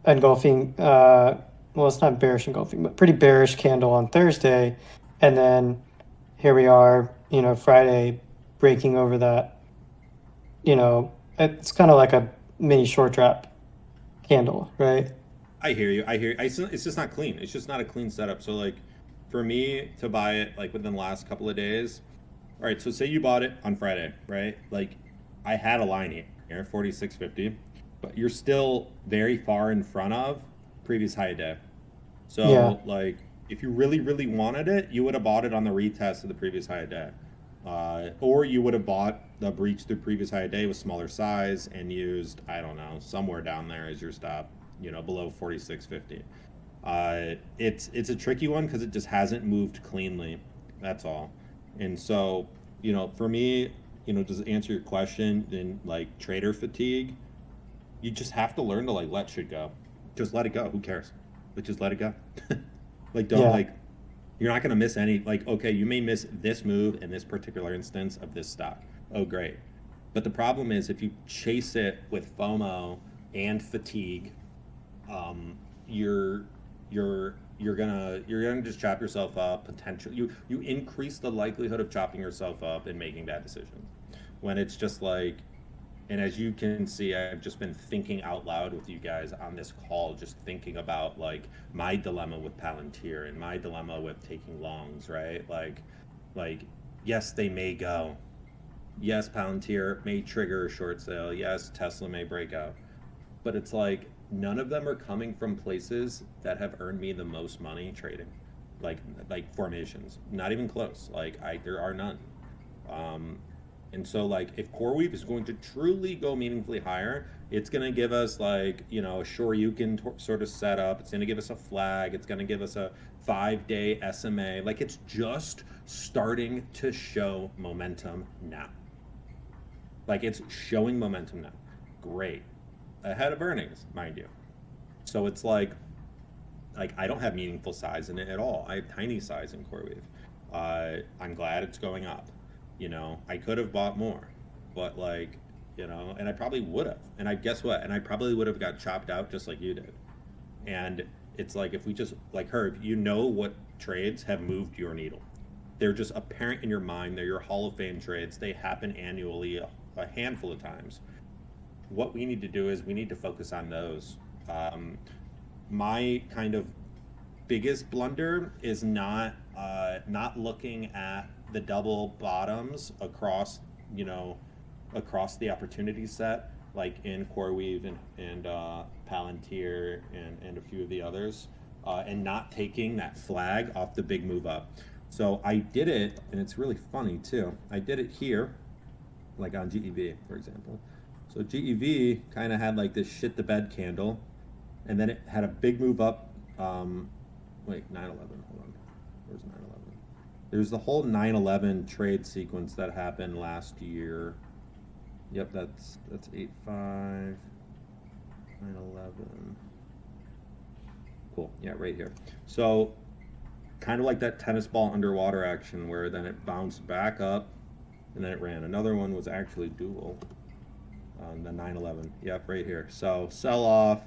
engulfing. Well, it's not bearish engulfing, but pretty bearish candle on Thursday, and then here we are, Friday breaking over that. It's kind of like a mini short drop candle, right? I hear you. It's just not clean. It's just not a clean setup. So like, for me to buy it like within the last couple of days. All right. So say you bought it on Friday, right? Like, I had a line here, 46.50, but you're still very far in front of previous high day. So Yeah. like, if you really, really wanted it, you would have bought it on the retest of the previous high day. Or you would have bought the breach through previous high day with smaller size and used, I don't know, somewhere down there as your stop, below 46.50. It's a tricky one because it just hasn't moved cleanly. That's all. And so, for me, just answer your question, in like trader fatigue, you just have to learn to like let shit go. Just let it go. Who cares? But just let it go. Like, don't Yeah. you're not going to miss any, okay, you may miss this move in this particular instance of this stock. Oh, great. But the problem is if you chase it with FOMO and fatigue, you're gonna just chop yourself up. Potentially, you increase the likelihood of chopping yourself up and making bad decisions. When it's just like, and as you can see, I've just been thinking out loud with you guys on this call, just thinking about like my dilemma with Palantir and my dilemma with taking longs, right? Like, yes, they may go. Yes, Palantir may trigger a short sale. Yes, Tesla may break out. But it's like none of them are coming from places that have earned me the most money trading, like formations. Not even close. There are none. And so like if CoreWeave is going to truly go meaningfully higher, it's going to give us a Shoryuken sort of setup. It's going to give us a flag. It's going to give us a 5-day SMA. Like, it's just starting to show momentum now. Like, it's showing momentum now. Great. Ahead of earnings, mind you. So it's like I don't have meaningful size in it at all. I have tiny size in CoreWeave. I'm glad it's going up. I could have bought more, but and I probably would have. And guess what? And I probably would have got chopped out just like you did. And it's like, if we just, like, Herb, what trades have moved your needle. They're just apparent in your mind. They're your Hall of Fame trades. They happen annually a handful of times. What we need to do is we need to focus on those. My kind of biggest blunder is not looking at the double bottoms across the opportunity set, like in CoreWeave and Palantir and a few of the others, and not taking that flag off the big move up. So I did it, and it's really funny too. I did it here, like on GEV, for example. So GEV kind of had like this shit the bed candle, and then it had a big move up. 9/11. Hold on. Where's 9/11? There's the whole 9/11 trade sequence that happened last year. Yep, that's 8/5. 9/11. Cool. Yeah, right here. So kind of like that tennis ball underwater action where then it bounced back up and then it ran. Another one was actually dual on the 9/11. Yep, right here. So sell off,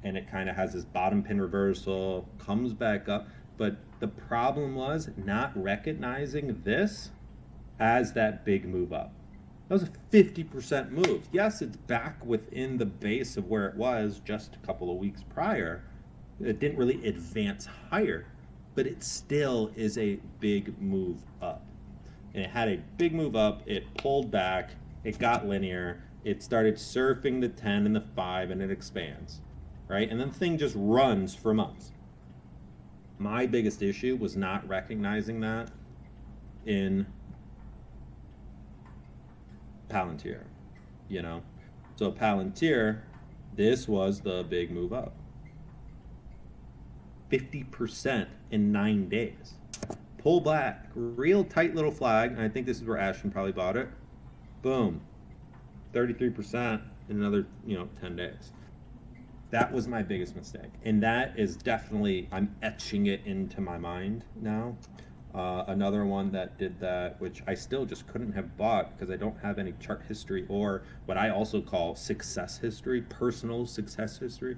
and it kind of has this bottom pin reversal, comes back up. But the problem was not recognizing this as that big move up. That was a 50% move. Yes, it's back within the base of where it was just a couple of weeks prior. It didn't really advance higher, but it still is a big move up. And it had a big move up, it pulled back, it got linear, it started surfing the 10 and the 5, and it expands, right? And then the thing just runs for months. My biggest issue was not recognizing that in Palantir, you know? So Palantir, this was the big move up. 50% in 9 days. Pull back, real tight little flag, and I think this is where Ashton probably bought it. Boom, 33% in another, 10 days. That was my biggest mistake, and that is definitely, I'm etching it into my mind now. Another one that did that, which I still just couldn't have bought because I don't have any chart history, or what I also call success history, personal success history,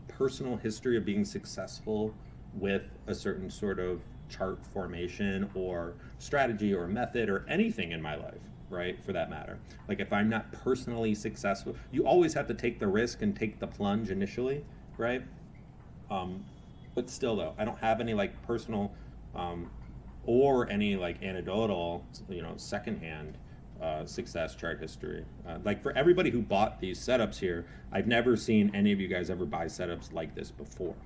personal history of being successful with a certain sort of chart formation or strategy or method or anything in my life, right? For that matter. Like if I'm not personally successful, you always have to take the risk and take the plunge initially, right? But still though, I don't have any like personal or any like anecdotal, secondhand success chart history. Like for everybody who bought these setups here, I've never seen any of you guys ever buy setups like this before.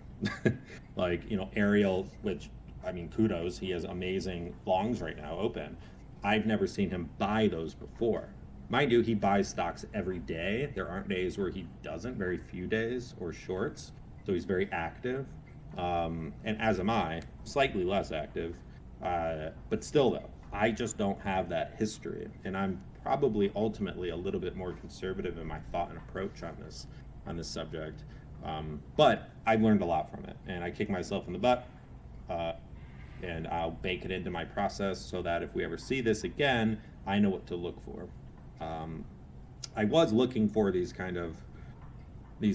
Like, Ariel, which, I mean, kudos, he has amazing longs right now open. I've never seen him buy those before. Mind you, he buys stocks every day. There aren't days where he doesn't, very few days, or shorts. So he's very active. And as am I, slightly less active. But still, though, I just don't have that history. And I'm probably ultimately a little bit more conservative in my thought and approach on this subject. But I've learned a lot from it. And I kick myself in the butt. And I'll bake it into my process so that if we ever see this again, I know what to look for. I was looking for these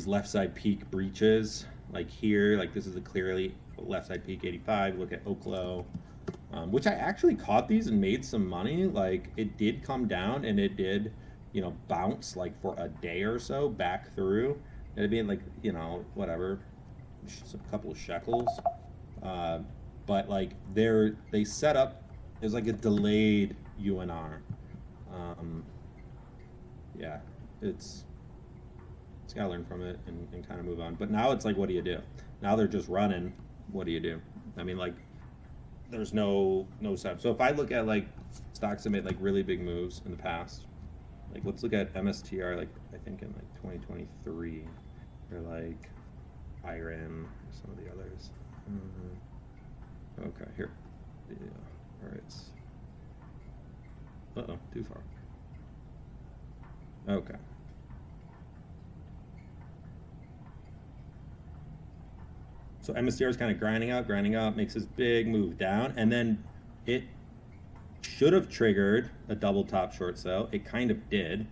left side peak breaches, like here, like this is a clearly left side peak 85. Look at Oklo, which I actually caught these and made some money. Like it did come down and it did, bounce like for a day or so back through. It'd be like, whatever, a couple of shekels. But like they set up, there's like a delayed UNR. Yeah, it's gotta learn from it and kind of move on. But now it's like, what do you do? Now they're just running. What do you do? I mean, like, there's no setup. So if I look at like stocks that made like really big moves in the past, like let's look at MSTR, like I think in like 2023, or like IRM or some of the others. Okay, here. Yeah. All right. Uh-oh, too far. Okay. So MSTR is kind of grinding out, makes this big move down, and then it should have triggered a double top short sell. It kind of did.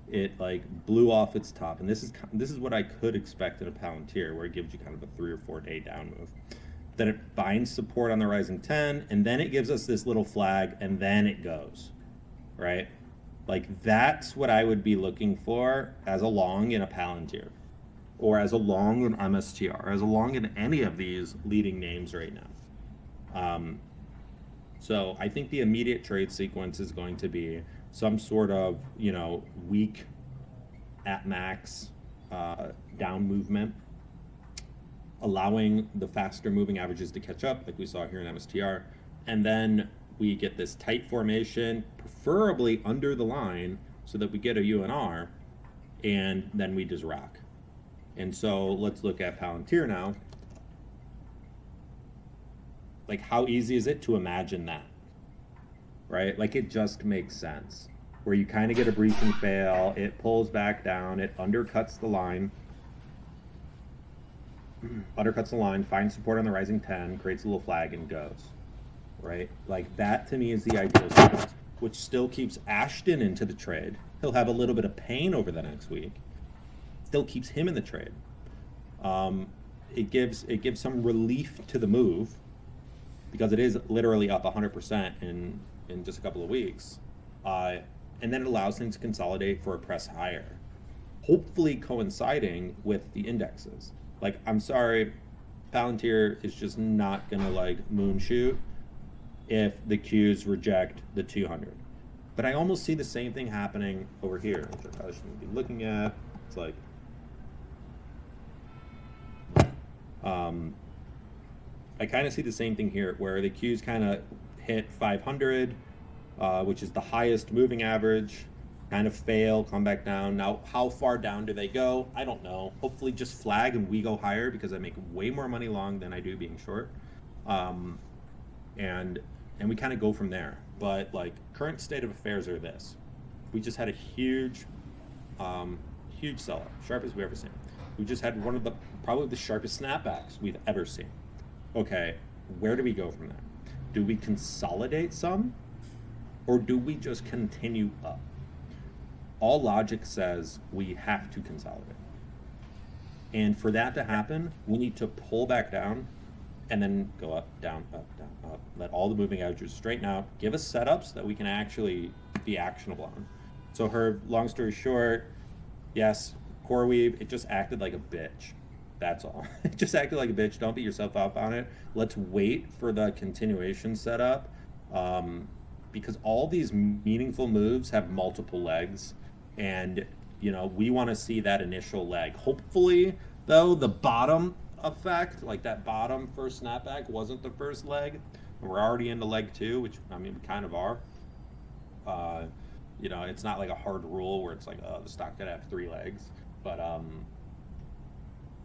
It like blew off its top, and this is what I could expect in a Palantir, where it gives you kind of a 3 or 4 day down move. Then it finds support on the rising 10, and then it gives us this little flag, and then it goes, right? Like that's what I would be looking for as a long in a Palantir, or as a long in MSTR, or as a long in any of these leading names right now. So I think the immediate trade sequence is going to be some sort of, weak at max down movement, allowing the faster moving averages to catch up, like we saw here in MSTR, and then we get this tight formation, preferably under the line, so that we get a UNR, and then we just rock. And so let's look at Palantir now. Like, how easy is it to imagine that, right? Like, it just makes sense, where you kind of get a breach and fail, it pulls back down, it undercuts the line, finds support on the rising 10, creates a little flag, and goes, right? Like, that to me is the ideal sequence, which still keeps Ashton into the trade. He'll have a little bit of pain over the next week. Still keeps him in the trade. It gives some relief to the move, because it is literally up 100% in just a couple of weeks. And then it allows things to consolidate for a press higher, hopefully coinciding with the indexes. Like, I'm sorry, Palantir is just not gonna like moonshoot if the Qs reject the 200. But I almost see the same thing happening over here, which I probably shouldn't be looking at. It's like, I kind of see the same thing here, where the Qs kind of hit 500, which is the highest moving average, kind of fail, come back down. Now, how far down do they go? I don't know. Hopefully just flag and we go higher, because I make way more money long than I do being short. And we kind of go from there. But like, current state of affairs are this. We just had a huge sell-off, sharpest we've ever seen. We just had one of probably the sharpest snapbacks we've ever seen. Okay, where do we go from there? Do we consolidate some, or do we just continue up? All logic says we have to consolidate. And for that to happen, we need to pull back down and then go up, down, up, down, up. Let all the moving averages straighten out. Give us setups that we can actually be actionable on. So her, long story short, yes, CoreWeave, it just acted like a bitch. That's all. It just acted like a bitch. Don't beat yourself up on it. Let's wait for the continuation setup, because all these meaningful moves have multiple legs, and we want to see that initial leg. Hopefully, though, the bottom effect, like that bottom first snapback, wasn't the first leg, and we're already into leg 2, which we kind of are. It's not like a hard rule where it's like, the stock could have 3 legs, but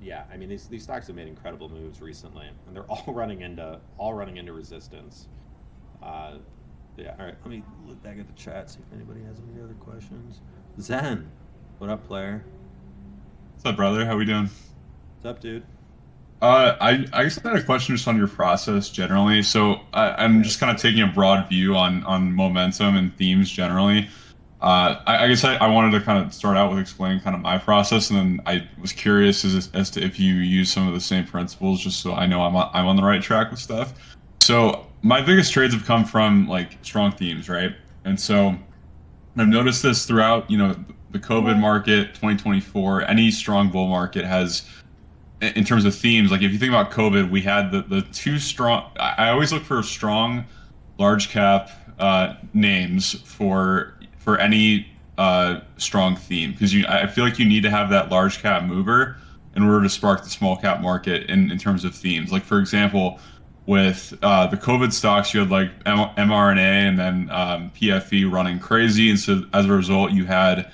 yeah, these stocks have made incredible moves recently, and they're all running into resistance. Yeah, all right. Let me look back at the chat, see if anybody has any other questions. Zen, what up, player? What's up, brother? How we doing? What's up, dude? I just had a question just on your process generally. So I'm just kind of taking a broad view on momentum and themes generally. I guess I wanted to kind of start out with explaining kind of my process, and then I was curious as to if you use some of the same principles, just so I know I'm on the right track with stuff. So my biggest trades have come from like strong themes, right? And so I've noticed this throughout, the COVID market, 2024, any strong bull market has, in terms of themes, like if you think about COVID, we had the 2 strong, I always look for strong large cap names for any strong theme, because I feel like you need to have that large cap mover in order to spark the small cap market in terms of themes. Like, for example, with the COVID stocks, you had like mRNA and then PFE running crazy, and so as a result, you had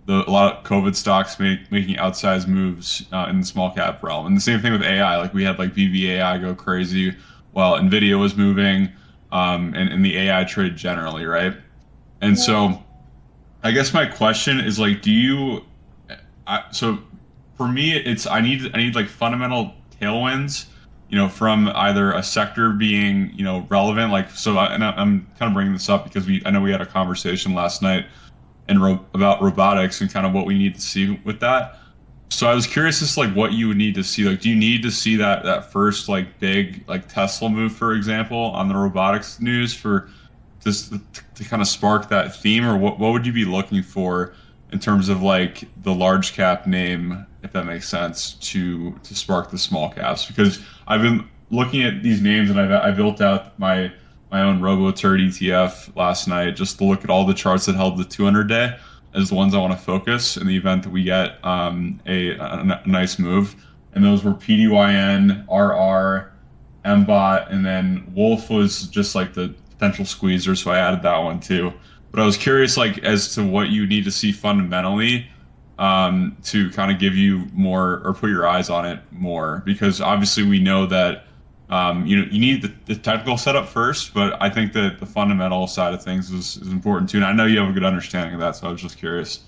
a lot of COVID stocks making outsized moves in the small cap realm. And the same thing with AI. Like we had like BBAI go crazy while NVIDIA was moving, and the AI trade generally, right? And so I guess my question is like, so for me, I need like fundamental tailwinds, from either a sector being, relevant. Like, so I'm kind of bringing this up because I know we had a conversation last night about robotics and kind of what we need to see with that. So I was curious as to like what you would need to see. Like, do you need to see that first like big like Tesla move, for example, on the robotics news for just to kind of spark that theme, or what would you be looking for in terms of like the large cap name, if that makes sense, to spark the small caps? Because I've been looking at these names, and I built out my own RoboTurd ETF last night just to look at all the charts that held the 200-day as the ones I want to focus in the event that we get a nice move. And those were PDYN, RR, MBOT, and then Wolf was just like the potential squeezer, so I added that one too. But I was curious, like, as to what you need to see fundamentally to kind of give you more, or put your eyes on it more, because obviously we know that you need the technical setup first, but I think that the fundamental side of things is important too. And I know you have a good understanding of that, so I was just curious.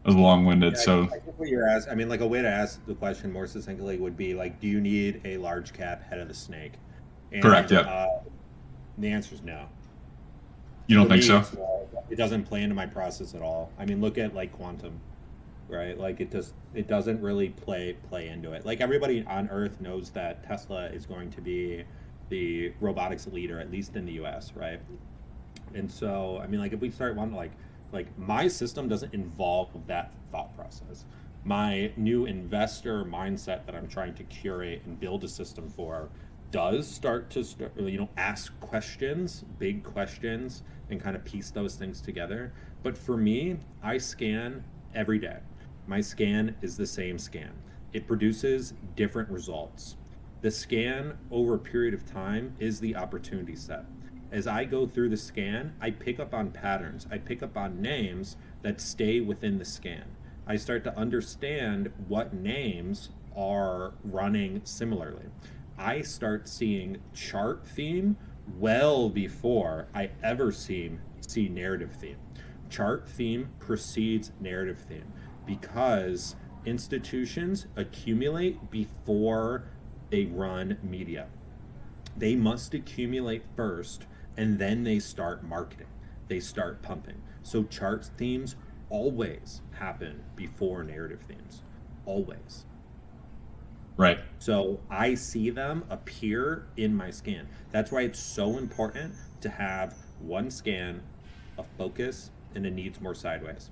It was long-winded. Yeah, so I think what you're asking, like a way to ask the question more succinctly would be like, do you need a large cap head of the snake? And, correct. Yeah. The answer is no. You don't For think me, so? It doesn't play into my process at all. Look at like quantum, right? Like it doesn't really play into it. Like everybody on Earth knows that Tesla is going to be the robotics leader, at least in the US, right? And so, like if we start one, like my system doesn't involve that thought process. My new investor mindset that I'm trying to curate and build a system for does start to ask questions, big questions, and kind of piece those things together. But for me, I scan every day. My scan is the same scan. It produces different results. The scan over a period of time is the opportunity set. As I go through the scan, I pick up on patterns. I pick up on names that stay within the scan. I start to understand what names are running similarly. I start seeing chart theme well before I ever see narrative theme. Chart theme precedes narrative theme because institutions accumulate before they run media. They must accumulate first, and then they start marketing. They start pumping. So chart themes always happen before narrative themes. Always. Right. So I see them appear in my scan. That's why it's so important to have one scan, a focus, and a needs more sideways.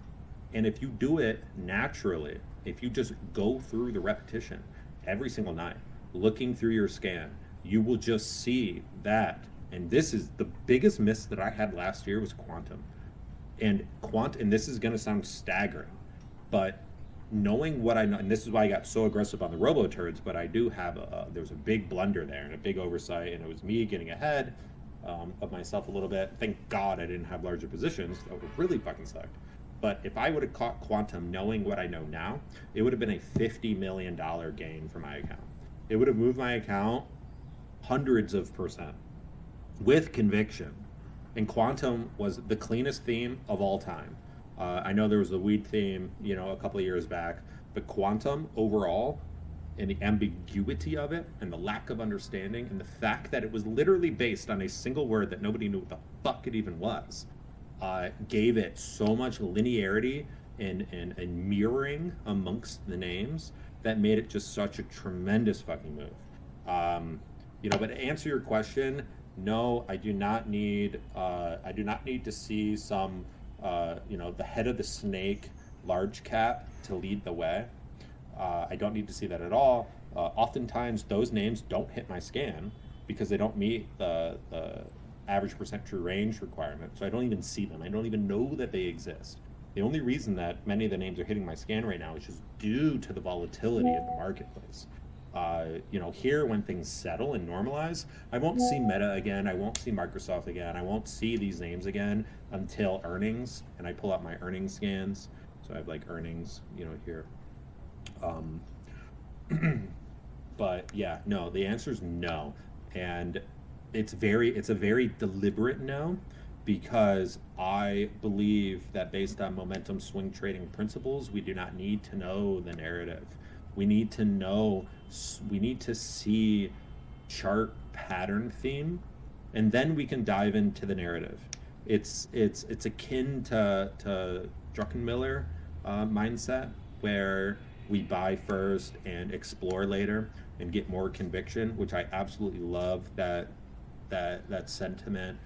And if you do it naturally, if you just go through the repetition every single night, looking through your scan, you will just see that. And this is the biggest miss that I had last year was quantum. And this is going to sound staggering, but knowing what I know, and this is why I got so aggressive on the robo turds, but I do have there was a big blunder there and a big oversight, and it was me getting ahead of myself a little bit. Thank God I didn't have larger positions. That would have really fucking sucked. But if I would have caught quantum knowing what I know now, it would have been a $50 million gain for my account. It would have moved my account hundreds of percent with conviction. And quantum was the cleanest theme of all time. I know there was the weed theme, a couple of years back, but quantum overall, and the ambiguity of it, and the lack of understanding, and the fact that it was literally based on a single word that nobody knew what the fuck it even was, gave it so much linearity and mirroring amongst the names that made it just such a tremendous fucking move. But to answer your question, no, I do not need to see some the head of the snake large cap to lead the way. I don't need to see that at all. Oftentimes those names don't hit my scan because they don't meet the average percent true range requirement. So I don't even see them. I don't even know that they exist. The only reason that many of the names are hitting my scan right now is just due to the volatility of the marketplace. Here when things settle and normalize, I won't see Meta again. I won't see Microsoft again. I won't see these names again until earnings, and I pull out my earnings scans. So I have like earnings, here. But yeah, no, the answer is no. And it's a very deliberate no, because I believe that based on momentum swing trading principles, we do not need to know the narrative. We need to see chart pattern theme, and then we can dive into the narrative. It's akin to Druckenmiller mindset, where we buy first and explore later and get more conviction, which I absolutely love. That sentiment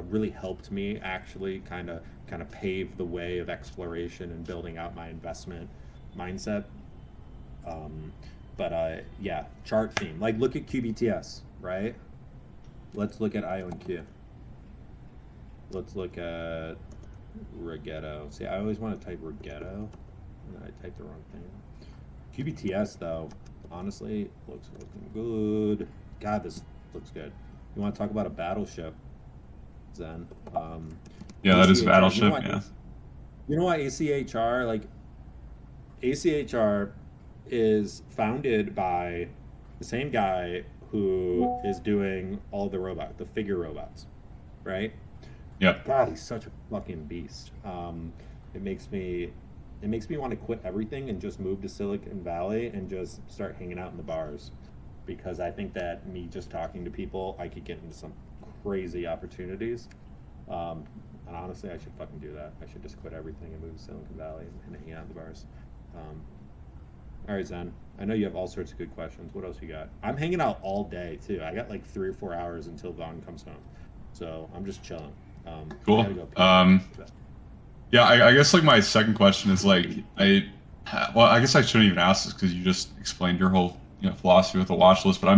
really helped me actually kind of pave the way of exploration and building out my investment mindset. Yeah, chart theme. Like, look at QBTS, right? Let's look at IONQ. Let's look at Rigetto. See, I always want to type Rigetto, and then I type the wrong thing. QBTS, though, honestly, looking good. God, this looks good. You want to talk about a battleship, Zen? Yeah, that is ACHR, battleship. You know what ACHR, like, ACHR is founded by the same guy who is doing all the figure robots, right? Yeah. God, he's such a fucking beast. It makes me want to quit everything and just move to Silicon Valley and just start hanging out in the bars, because I think that me just talking to people, I could get into some crazy opportunities. And honestly, I should fucking do that. I should just quit everything and move to Silicon Valley and hang out in the bars. All right, Zen. I know you have all sorts of good questions. What else you got? I'm hanging out all day too. I got like 3 or 4 hours until Vaughn comes home, so I'm just chilling. Cool. Yeah, I guess like my second question is like I guess I shouldn't even ask this because you just explained your whole philosophy with the watch list. But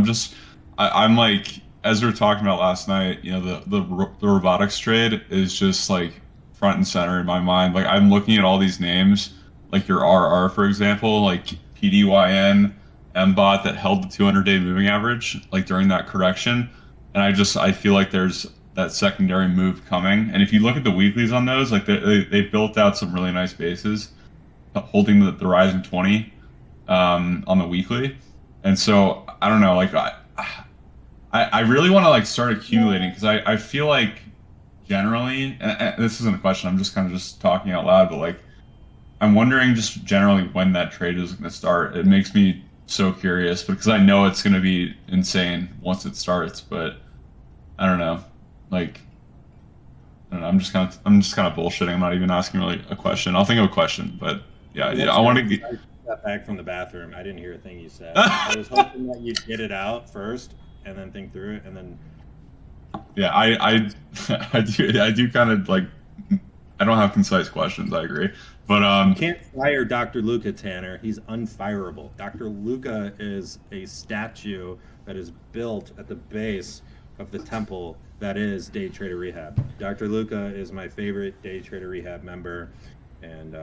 I'm like, as we were talking about last night, the robotics trade is just like front and center in my mind. Like, I'm looking at all these names, like your RR, for example, like PDYN, MBOT that held the 200-day moving average like during that correction, and I feel like there's that secondary move coming. And if you look at the weeklies on those, like they built out some really nice bases, holding the rising 20 on the weekly. And so I don't know, like I really want to like start accumulating because I feel like generally, and this isn't a question, I'm just kind of just talking out loud, but like I'm wondering just generally when that trade is going to start. It makes me so curious because I know it's going to be insane once it starts, but I don't know. Like, I don't know, I'm just kind of bullshitting. I'm not even asking really a question. I'll think of a question, but yeah, I want to get back from the bathroom. I didn't hear a thing you said. I was hoping that you'd get it out first and then think through it and then. Yeah, I do kind of like. I don't have concise questions. I agree, but You can't fire Dr. Luca, Tanner. He's unfireable. Dr. Luca is a statue that is built at the base of the temple that is Day Trader Rehab. Dr. Luca is my favorite Day Trader Rehab member, and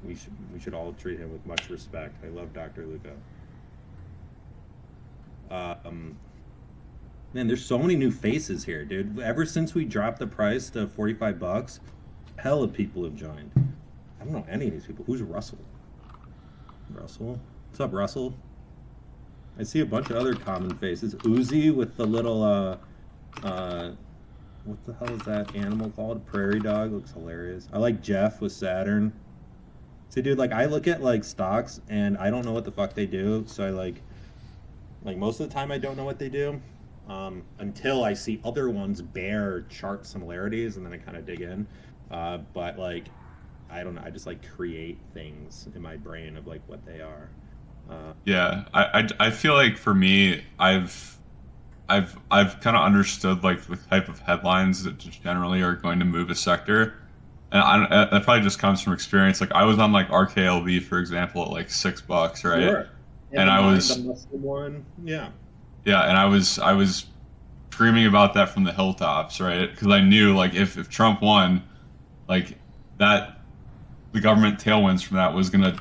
we should all treat him with much respect. I love Dr. Luca. Man, there's so many new faces here, dude. Ever since we dropped the price to $45, hell of people have joined. I don't know any of these people. Who's Russell? Russell? What's up, Russell? I see a bunch of other common faces. Uzi with the little, what the hell is that animal called? Prairie dog. Looks hilarious. I like Jeff with Saturn. See, dude, like, I look at, like, stocks, and I don't know what the fuck they do, so I, like most of the time I don't know what they do, until I see other ones bear chart similarities, and then I kind of dig in. But, like, I don't know. I just like create things in my brain of like what they are. Yeah, I feel like for me, I've kind of understood like the type of headlines that just generally are going to move a sector, and that probably just comes from experience. Like I was on like RKLB for example at like $6, right? Sure. And I was the Muslim one, yeah. Yeah, and I was screaming about that from the hilltops, right? Because I knew like if Trump won, like that. The government tailwinds from that was gonna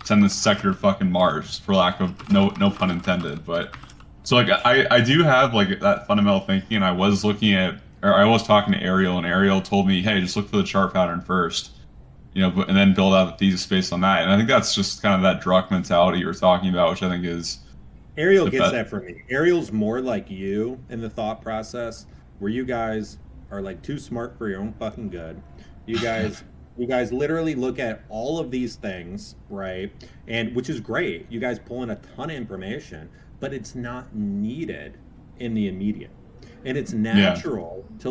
send this sector to fucking Mars, for lack of no pun intended. But so like I do have like that fundamental thinking, and I was talking to Ariel, and Ariel told me, hey, just look for the chart pattern first, and then build out the thesis based on that. And I think that's just kind of that Druck mentality you were talking about, which I think is Ariel gets that from me. Ariel's more like you in the thought process, where you guys are like too smart for your own fucking good. You guys literally look at all of these things, right? And which is great. You guys pull in a ton of information, but it's not needed in the immediate. And it's natural to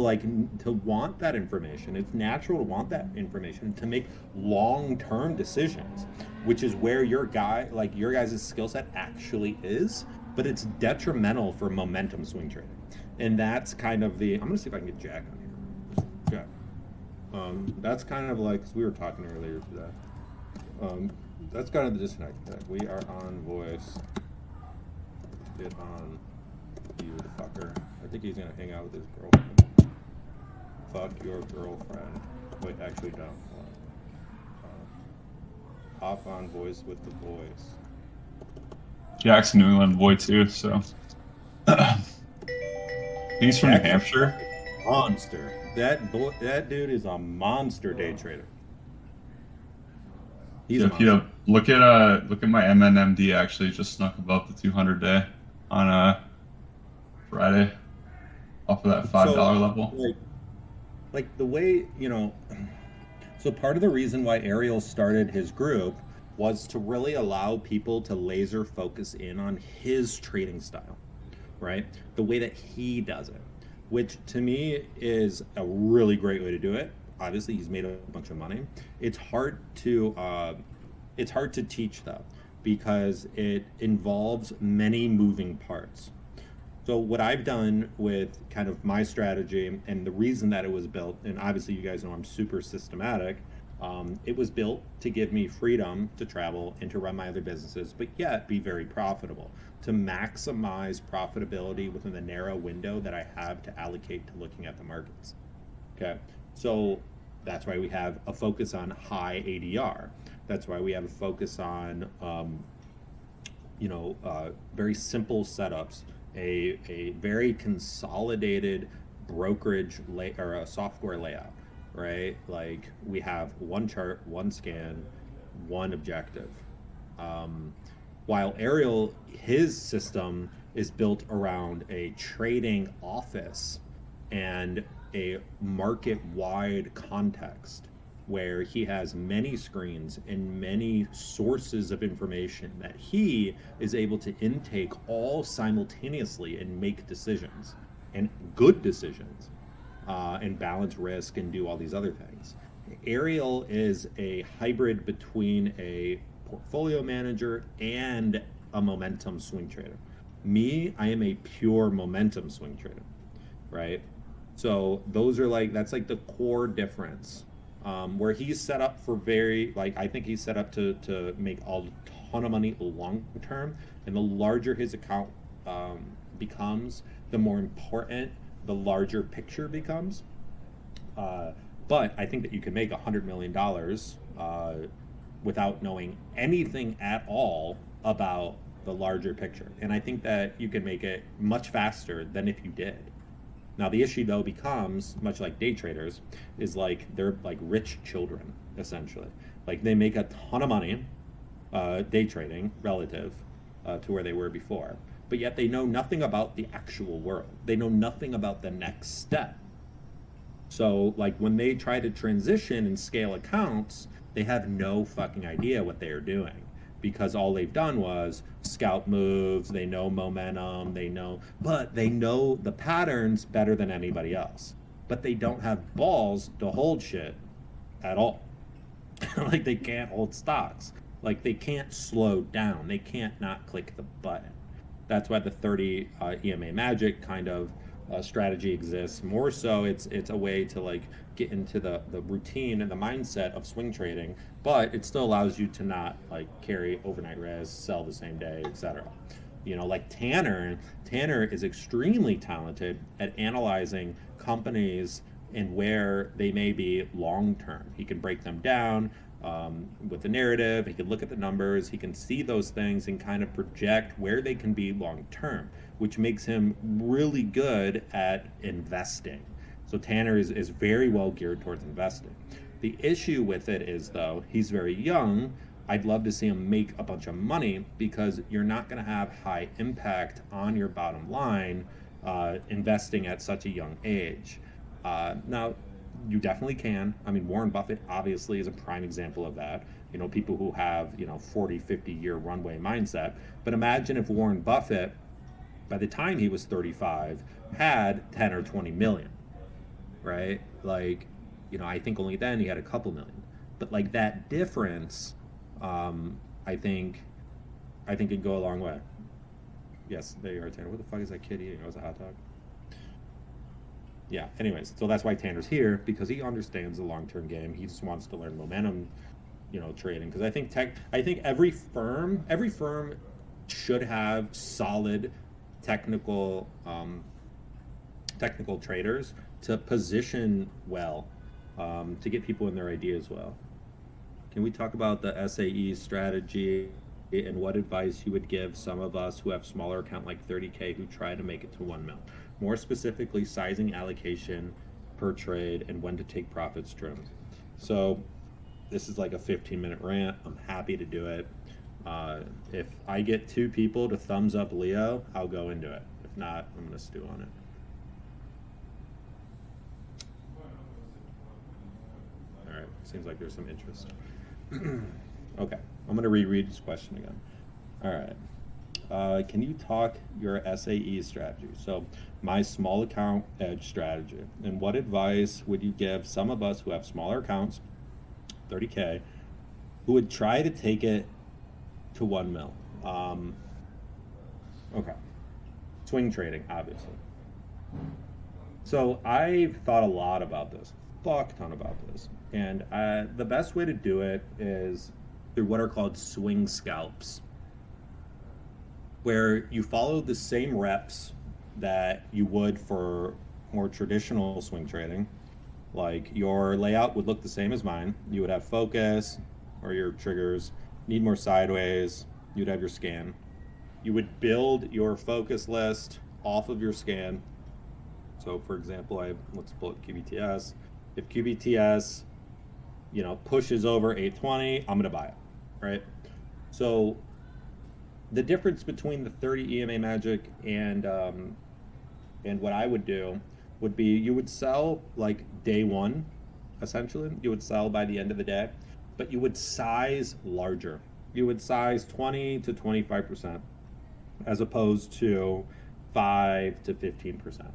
want that information. It's natural to want that information to make long-term decisions, which is where your guys' skill set actually is, but it's detrimental for momentum swing trading. And that's kind of I'm gonna see if I can get Jack on here. Jack. That's kind of like, cause we were talking earlier today. That's kind of the disconnect. We are on voice. Get on you, fucker. I think he's gonna hang out with his girlfriend. Fuck your girlfriend. Wait, actually don't. Hop on voice with the boys. Jack's a New England boy too, so he's from New Hampshire. Monster. That dude is a monster day trader. He's look at my MNMD actually just snuck above the 200-day on Friday off of that $5 level. Like the way, so part of the reason why Ariel started his group was to really allow people to laser focus in on his trading style, right? The way that he does it, which to me is a really great way to do it. Obviously, he's made a bunch of money. It's hard to teach though, because it involves many moving parts. So what I've done with kind of my strategy and the reason that it was built, and obviously you guys know I'm super systematic, it was built to give me freedom to travel and to run my other businesses, but yet be very profitable, to maximize profitability within the narrow window that I have to allocate to looking at the markets. Okay, so that's why we have a focus on high ADR. That's why we have a focus on very simple setups, a very consolidated brokerage or a software layout, right? Like we have one chart, one scan, one objective. While Ariel, his system is built around a trading office and a market-wide context where he has many screens and many sources of information that he is able to intake all simultaneously and make decisions, and good decisions, and balance risk and do all these other things. Ariel is a hybrid between a portfolio manager and a momentum swing trader. Me, I am a pure momentum swing trader, right? So that's like the core difference. Where he's set up for I think he's set up to make a ton of money long term, and the larger his account becomes, the more important the larger picture becomes. But I think that you can make $100 million without knowing anything at all about the larger picture. And I think that you can make it much faster than if you did. Now, the issue, though, becomes, much like day traders, is like they're like rich children, essentially. Like they make a ton of money day trading relative to where they were before, but yet they know nothing about the actual world. They know nothing about the next step. So, like, when they try to transition and scale accounts, they have no fucking idea what they are doing, because all they've done was scout moves, they know momentum, but they know the patterns better than anybody else. But they don't have balls to hold shit at all. Like, they can't hold stocks. Like, they can't slow down. They can't not click the button. That's why the 30 EMA magic kind of strategy exists. More so, it's a way to like get into the routine and the mindset of swing trading, but it still allows you to not like carry overnight risk, sell the same day, etc. Like Tanner is extremely talented at analyzing companies and where they may be long term. He can break them down with the narrative. He can look at the numbers. He can see those things and kind of project where they can be long term, which makes him really good at investing. So Tanner is very well geared towards investing. The issue with it is, though, he's very young. I'd love to see him make a bunch of money, because you're not going to have high impact on your bottom line investing at such a young age. Now, you definitely can. I mean, Warren Buffett obviously is a prime example of that. People who have 40, 50-year runway mindset. But imagine if Warren Buffett, by the time he was 35, had 10 or 20 million, right? Like, I think only then he had a couple million. But like that difference, I think it'd go a long way. Yes, there you are, Tanner. What the fuck is that kid eating? Oh, it was a hot dog. Yeah, anyways, so that's why Tanner's here, because he understands the long-term game. He just wants to learn momentum, trading. Because I think every firm should have solid technical traders to position well, to get people in their ideas well. Can we talk about the SAE strategy and what advice you would give some of us who have smaller account like 30K who try to make it to 1 mil? More specifically, sizing allocation per trade and when to take profits trimmed. So this is like a 15-minute rant. I'm happy to do it. If I get 2 people to thumbs up Leo, I'll go into it. If not, I'm going to stew on it. All right, seems like there's some interest. Okay, I'm going to reread this question again. All right. Can you talk your SAE strategy? So my small account edge strategy. And what advice would you give some of us who have smaller accounts, 30K, who would try to take it to 1 mil? Okay. Swing trading, obviously. So I've thought a lot about this, fuck ton about this. And the best way to do it is through what are called swing scalps, where you follow the same reps that you would for more traditional swing trading. Like your layout would look the same as mine. You would have focus or your triggers, need more sideways, you'd have your scan. you would build your focus list off of your scan. So for example, let's pull up QBTS. If QBTS, pushes over 820, I'm gonna buy it, right? So the difference between the 30 EMA magic and what I would do would be you would sell like day one, essentially. You would sell by the end of the day, but you would size larger. You would size 20 to 25% as opposed to 5 to 15%.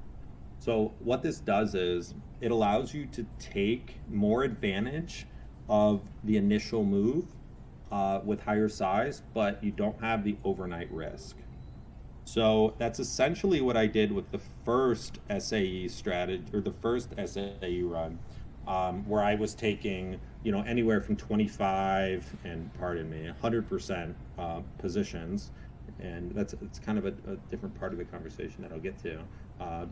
So what this does is it allows you to take more advantage of the initial move with higher size, but you don't have the overnight risk. So that's essentially what I did with the first SAE strategy, or the first SAE run, where I was taking, anywhere from 25 and 100% positions. And it's kind of a different part of the conversation that I'll get to.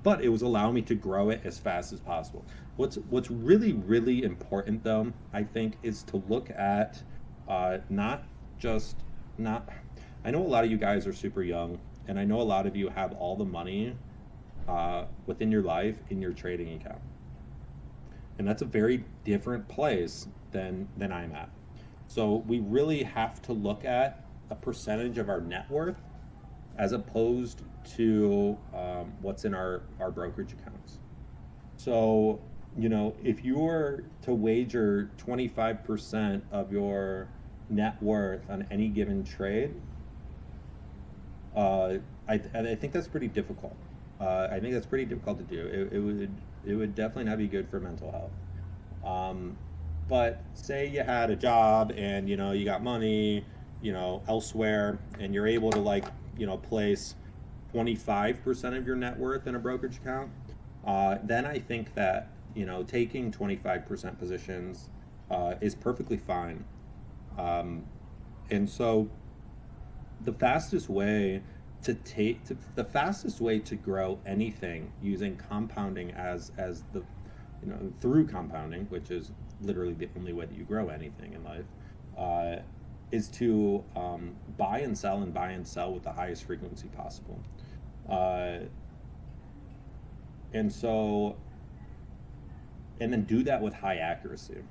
But it was allowing me to grow it as fast as possible. What's really, really important, though, I think, is to look at I know a lot of you guys are super young, and I know a lot of you have all the money within your life in your trading account. And that's a very different place than I'm at. So we really have to look at a percentage of our net worth as opposed to what's in our brokerage accounts. So, if you were to wager 25% of your net worth on any given trade, I think that's pretty difficult. I think that's pretty difficult to do. It would definitely not be good for mental health. But say you had a job and you got money elsewhere, and you're able to place 25% of your net worth in a brokerage account, then I think that taking 25% positions is perfectly fine. And so the fastest way to grow anything using compounding as the through compounding, which is literally the only way that you grow anything in life, is to buy and sell with the highest frequency possible. And then do that with high accuracy.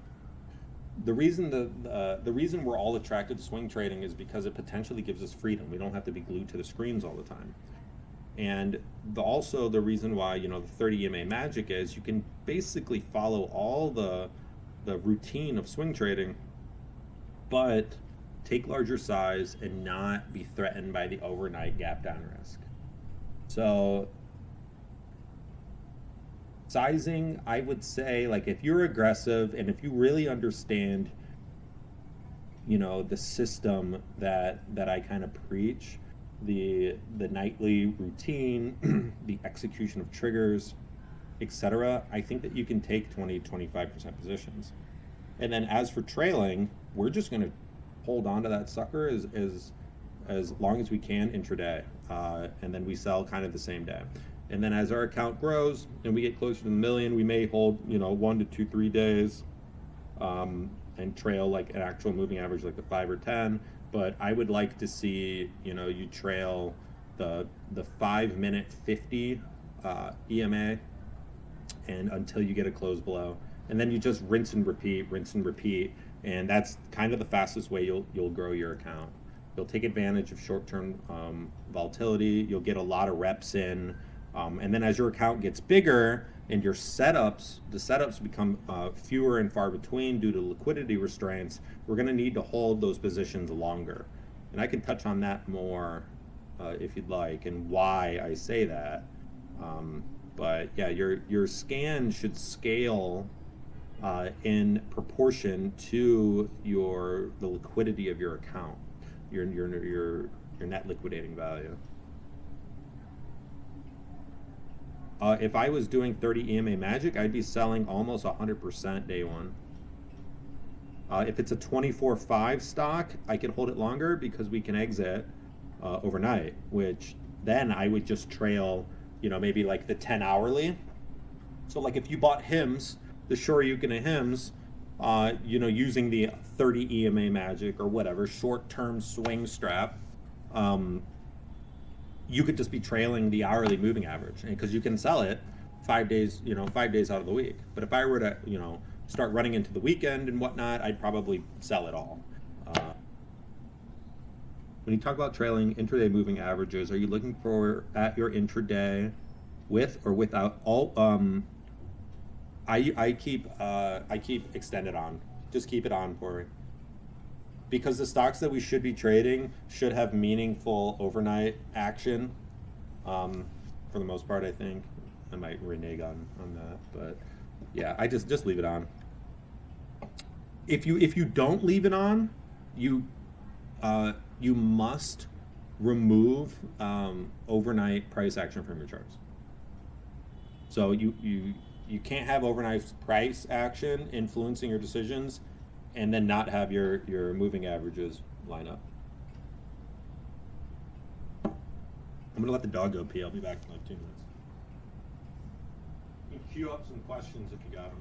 The reason we're all attracted to swing trading is because it potentially gives us freedom. We don't have to be glued to the screens all the time. And also the reason why the 30 EMA magic is you can basically follow all the routine of swing trading, but take larger size and not be threatened by the overnight gap down risk. So sizing, I would say, if you're aggressive and if you really understand the system that I kind of preach, the nightly routine, the execution of triggers, etc., I think that you can take 20-25% positions. And then as for trailing, we're just going to hold on to that sucker as long as we can intraday, and then we sell kind of the same day. And then as our account grows and we get closer to the million, we may hold 1 to 2, 3 days and trail an actual moving average like the 5 or 10. But I would like to see you trail the 5-minute 50 EMA and until you get a close below, and then you just rinse and repeat, and that's kind of the fastest way you'll grow your account. You'll take advantage of short-term volatility. You'll get a lot of reps in. And then as your account gets bigger and your the setups become fewer and far between due to liquidity restraints, we're going to need to hold those positions longer. And I can touch on that more if you'd like, and why I say that. But yeah, your scan should scale in proportion to the liquidity of your account, your net liquidating value. If I was doing 30 EMA magic, I'd be selling almost 100% day one. If it's a 24/5 stock, I can hold it longer because we can exit overnight, which then I would just trail, maybe the 10 hourly. So if you bought HIMS, the Shoryuken of HIMS, using the 30 EMA magic or whatever short-term swing strap, you could just be trailing the hourly moving average, because you can sell it 5 days, 5 days out of the week. But if I were to, start running into the weekend and whatnot, I'd probably sell it all. When you talk about trailing intraday moving averages, are you looking for at your intraday with or without all? I keep extended on. Just keep it on for me. Because the stocks that we should be trading should have meaningful overnight action. For the most part, I think. I might renege on that, but yeah, I just leave it on. If you don't leave it on, you must remove overnight price action from your charts. So you can't have overnight price action influencing your decisions and then not have your moving averages line up. I'm gonna let the dog go pee. I'll be back in like 2 minutes. You can queue up some questions if you got them.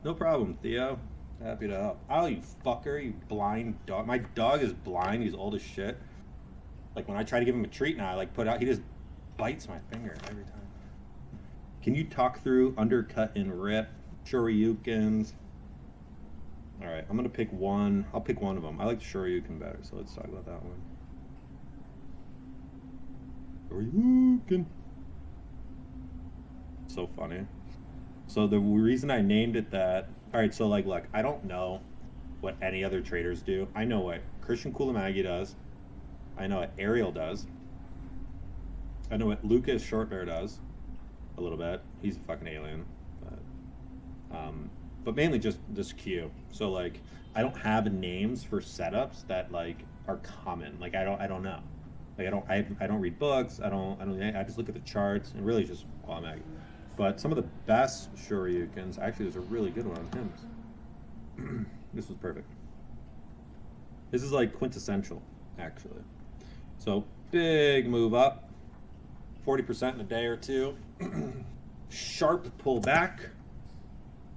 No problem, Theo. Happy to help. Oh, you fucker, you blind dog. My dog is blind. He's old as shit. Like, when I try to give him a treat now, he just bites my finger every time. Can you talk through Undercut and Rip, Shoryukens? All right, I'm going to pick one. I'll pick one of them. I like Shoryuken better, so let's talk about that one. Shoryuken. So funny. So the reason I named it that, all right, so look, I don't know what any other traders do. I know what Christian Koulimanagi does. I know what Ariel does. I know what Lucas Shortbear does a little bit. He's a fucking alien. But mainly just this queue. So I don't have names for setups that are common. I don't know. I don't read books. I just look at the charts and really just Koulimanagi. But some of the best Shoryukens, actually, there's a really good one on Hims. This was perfect. This is quintessential, actually. So big move up, 40% in a day or two. Sharp pullback,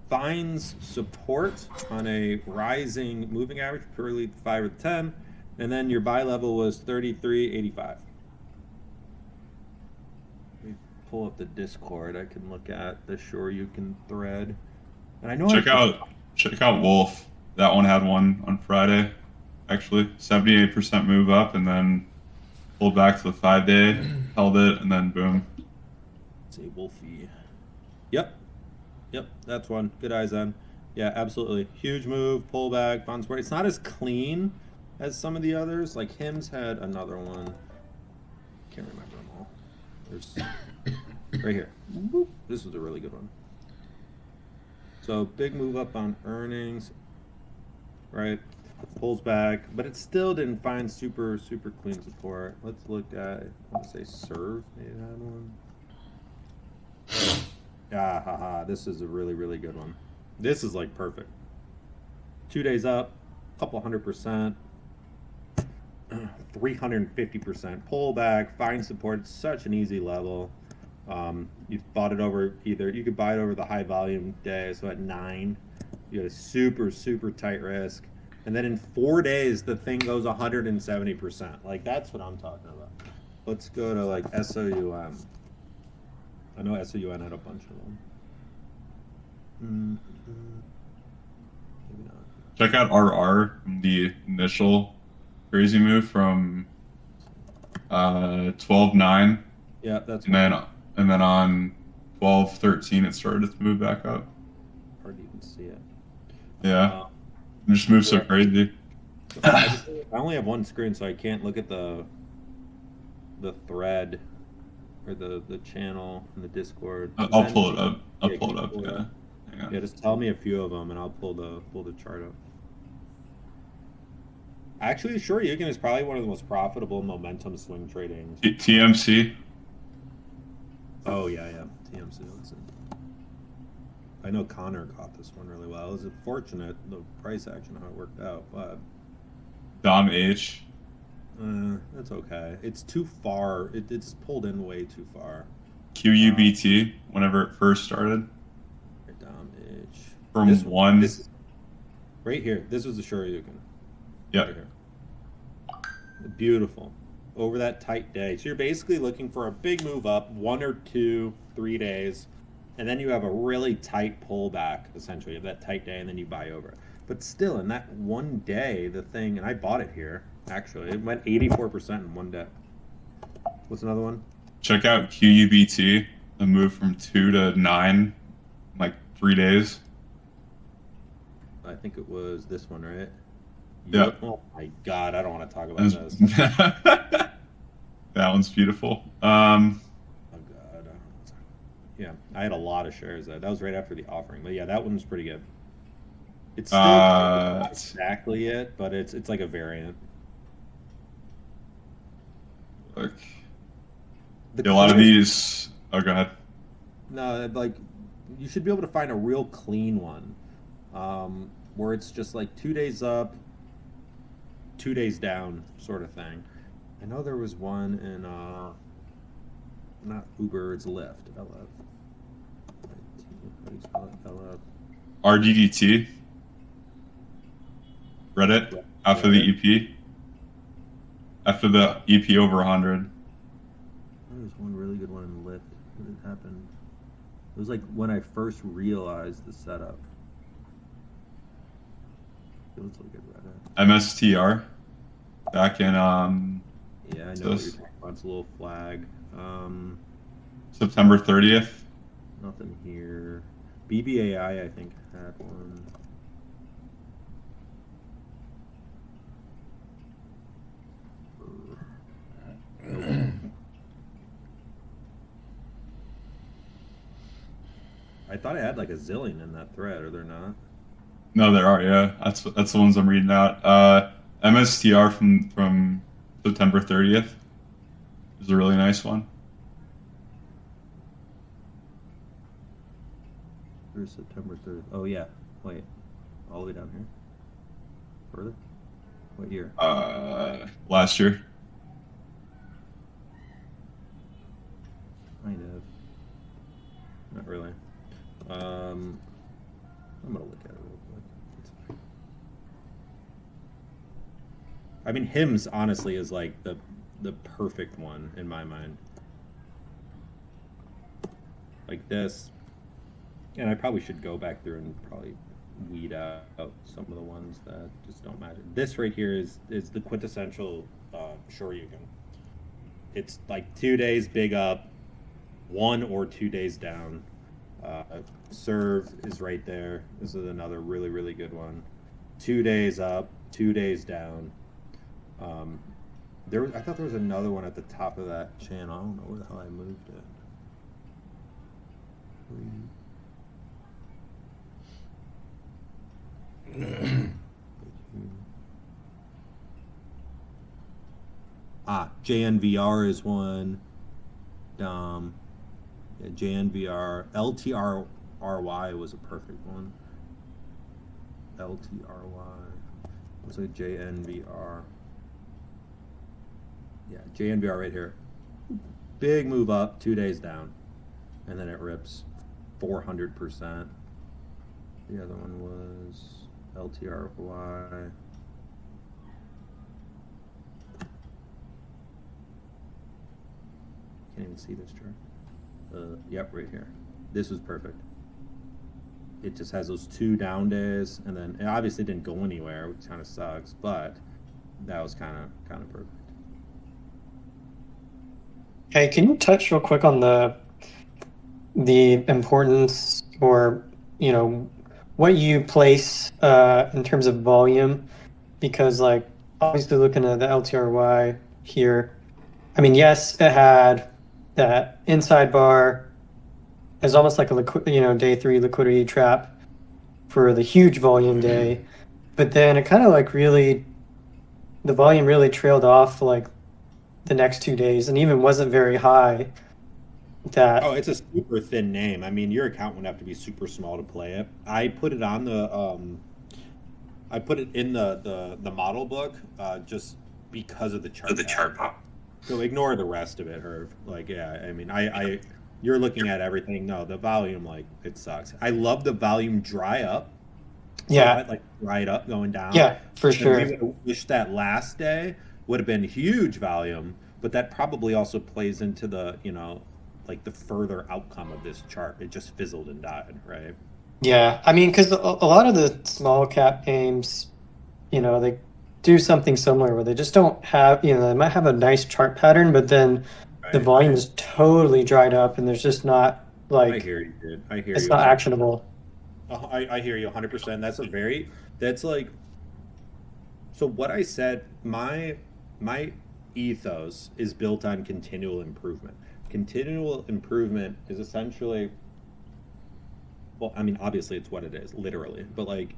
finds support on a rising moving average, purely 5 or 10, and then your buy level was 33.85. Pull up the Discord. I can look at the Shoryuken thread, and I know check out Wolf. That one had one on Friday, actually 78% move up, and then pulled back to the 5-day, held it, and then boom. Say Wolfie. Yep, that's one. Good eyes on. Yeah, absolutely. Huge move, pullback, bounce back. It's not as clean as some of the others. Hims had another one. Can't remember them all. There's right here. This was a really good one. So big move up on earnings, right? Pulls back, but it still didn't find super clean support. Let's look at, I want to say Serve maybe had one. This is a really good one. This is perfect. 2 days up, couple 100%, 350% pullback, find support. It's such an easy level. You've bought it over you could buy it over the high volume day, so at 9, you had a super tight risk. And then in 4 days, the thing goes 170%. Like, that's what I'm talking about. Let's go to, like, SOUM. I know SOUN had a bunch of them. Maybe not. Check out RR, the initial crazy move from 12.9. Yeah, that's and then on 12.13 it started to move back up. hard to even see it. Yeah. It just moves so crazy. I only have one screen, so I can't look at the thread or the channel in the Discord. I'll pull it up. Yeah. Yeah, just tell me a few of them, and I'll pull the chart up. Actually, Shoryuken is probably one of the most profitable momentum swing trading. TMC. Oh yeah, TMC. Let's see. I know Connor caught this one really well. It was fortunate the price action how it worked out, but Dom H. that's okay. It's too far. It's pulled in way too far. QUBT whenever it first started. Right down H. From this, right here. This was the Shoryuken. Yep. Right here. Beautiful. Over that tight day. So you're basically looking for a big move up, 1 or 2, 3 days, and then you have a really tight pullback, essentially. You have that tight day, and then you buy over it. But still, in that one day, the thing, and I bought it here, actually. It went 84% in one day. What's another one? Check out QUBT, the move from 2 to 9 in like 3 days. I think it was this one, right? Yeah. Oh my god, I don't want to talk about this. That one's beautiful. Oh god. Yeah, I had a lot of shares. That was right after the offering, but yeah, that one's pretty good. It's still not exactly it, but it's like a variant. Look, a lot of these. Oh, go ahead. No, like you should be able to find a real clean one, where it's just like 2 days up, 2 days down, sort of thing. I know there was one in not Uber, it's Lyft. LF. How do you spell it? LF. RDDT. Reddit. Yeah. After the EP. After the EP over 100. There was one really good one in Lyft. What had happened? It was like when I first realized the setup. Let's look at Reddit. MSTR. Back in Yeah, I know what you're this- talking about. It's a little flag. September 30th. Nothing here. BBAI, I think, had one. I thought I had like a zillion in that thread, are there not? No, there are. Yeah, that's the ones I'm reading out. MSTR from September 30th is a really nice one. Where's September 3rd? Oh yeah. Wait. All the way down here? Further? What year? Last year. Kind of. Not really. I'm gonna look at it real quick. I mean, hymns honestly is like the perfect one in my mind. Like this, and I probably should go back through and probably weed out some of the ones that just don't matter. This right here is the quintessential Shoryuken. It's like 2 days big up, 1 or 2 days down. Serve is right there. This is another really, really good one. 2 days up, 2 days down. I thought there was another one at the top of that channel. I don't know where the hell I moved it. JNVR is one. Yeah, JNVR. LTRY was a perfect one. LTRY. Looks like JNVR. Yeah, JNVR right here. Big move up, 2 days down. And then it rips 400%. The other one was LTRY. Can't even see this chart. Yep, right here. This was perfect. It just has those 2 down days, and then it obviously didn't go anywhere, which kind of sucks, but that was kind of perfect. Hey, can you touch real quick on the importance, or what you place in terms of volume? Because like obviously looking at the LTRY here, I mean, yes, it had that inside bar as almost like a day 3 liquidity trap for the huge volume day, but then it kind of like really, the volume really trailed off like the next 2 days, and even wasn't very high. Oh, it's a super thin name. I mean, your account would have to be super small to play it. I put it on I put it in the model book just because of the chart. So ignore the rest of it, Herb. Like, yeah, I mean, you're looking at everything. No, the volume, like, it sucks. I love the volume dry up. Yeah. Like dried up going down. Yeah, for sure. We would have wished that last day would have been huge volume, but that probably also plays into the, like the further outcome of this chart. It just fizzled and died, right? Yeah, I mean, because a lot of the small cap games, they do something similar where they just don't have, they might have a nice chart pattern, but then the volume is totally dried up, and there's just not like. I hear you, dude. I hear you. It's not actionable. I hear you 100%. That's like. So what I said, my ethos is built on continual improvement. Continual improvement is essentially, well, I mean, obviously it's what it is, literally, but like,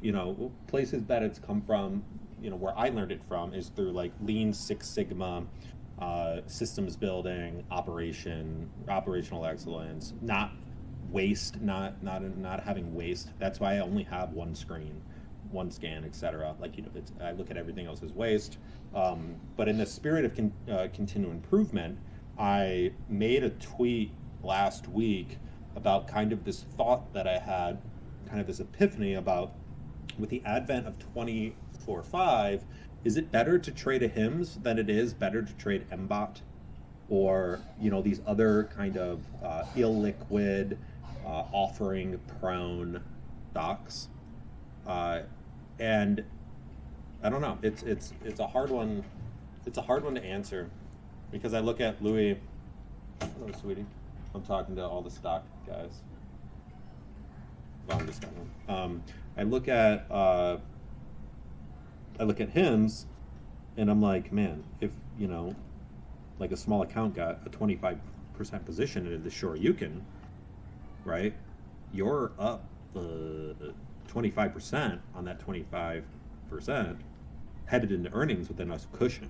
places that it's come from, where I learned it from is through like Lean Six Sigma, systems building, operational excellence, not waste, not having waste. That's why I only have one screen, one scan, etc. Like, I look at everything else as waste. But in the spirit of continual improvement, I made a tweet last week about kind of this thought that I had, kind of this epiphany about, with the advent of 24/5, is it better to trade a HIMS than it is better to trade MBOT, or these other kind of illiquid, offering prone stocks? And I don't know. It's a hard one. It's a hard one to answer, because I look at Louis. Hello, sweetie. I'm talking to all the stock guys. Well, I'm just I look at HIMS, and I'm like, man, if like a small account got a 25% position into the short Yukon, right? You're up 25% on that 25%, headed into earnings with a nice cushion,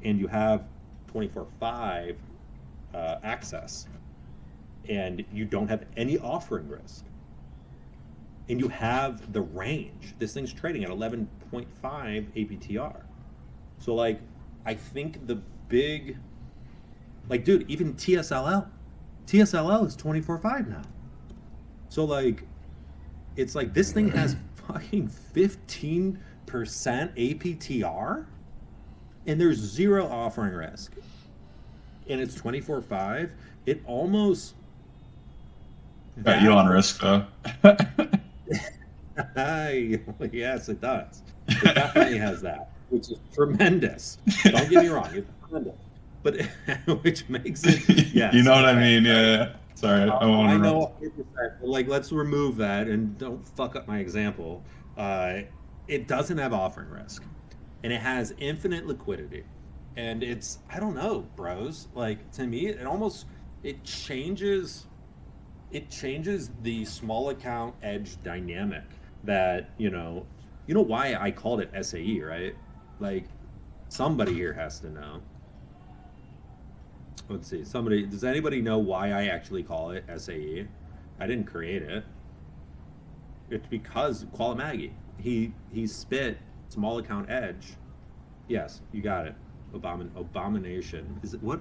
and you have 24/5 access, and you don't have any offering risk, and you have the range. This thing's trading at 11.5 APTR. So like, I think the big, like, dude, even TSLL is 24/5 now. So like, it's like this thing has fucking 15% APTR, and there's zero offering risk, and it's 24/5. It almost got you on risk though. Yes, it does. It definitely has that, which is tremendous. Don't get me wrong, it's tremendous, but which makes it. Yes, you know what I mean? Yeah. Sorry, I won't. I know. Like, let's remove that and don't fuck up my example. It doesn't have offering risk, and it has infinite liquidity, and it's, I don't know, bros. Like, to me, it changes the small account edge dynamic. That why I called it SAE, right? Like, somebody here has to know. Let's see. Does anybody know why I actually call it SAE? I didn't create it. It's because Qualamaggy. He spit small account edge. Yes, you got it. Abomination. Is it what?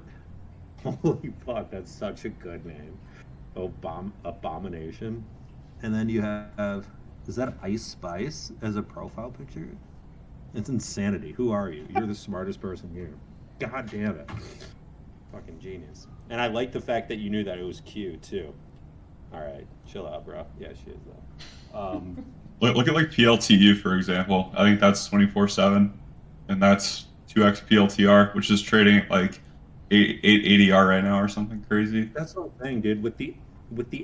Holy fuck, that's such a good name. Abomination. And then you have Is that Ice Spice as a profile picture? It's insanity. Who are you? You're the smartest person here. God damn it. Fucking genius. And I like the fact that you knew that it was Q too. All right, chill out, bro. Yeah, she is though. Look at like PLTU for example. I think that's 24/7, and that's 2x PLTR, which is trading at like 880R right now or something crazy. That's what I'm saying, dude. With the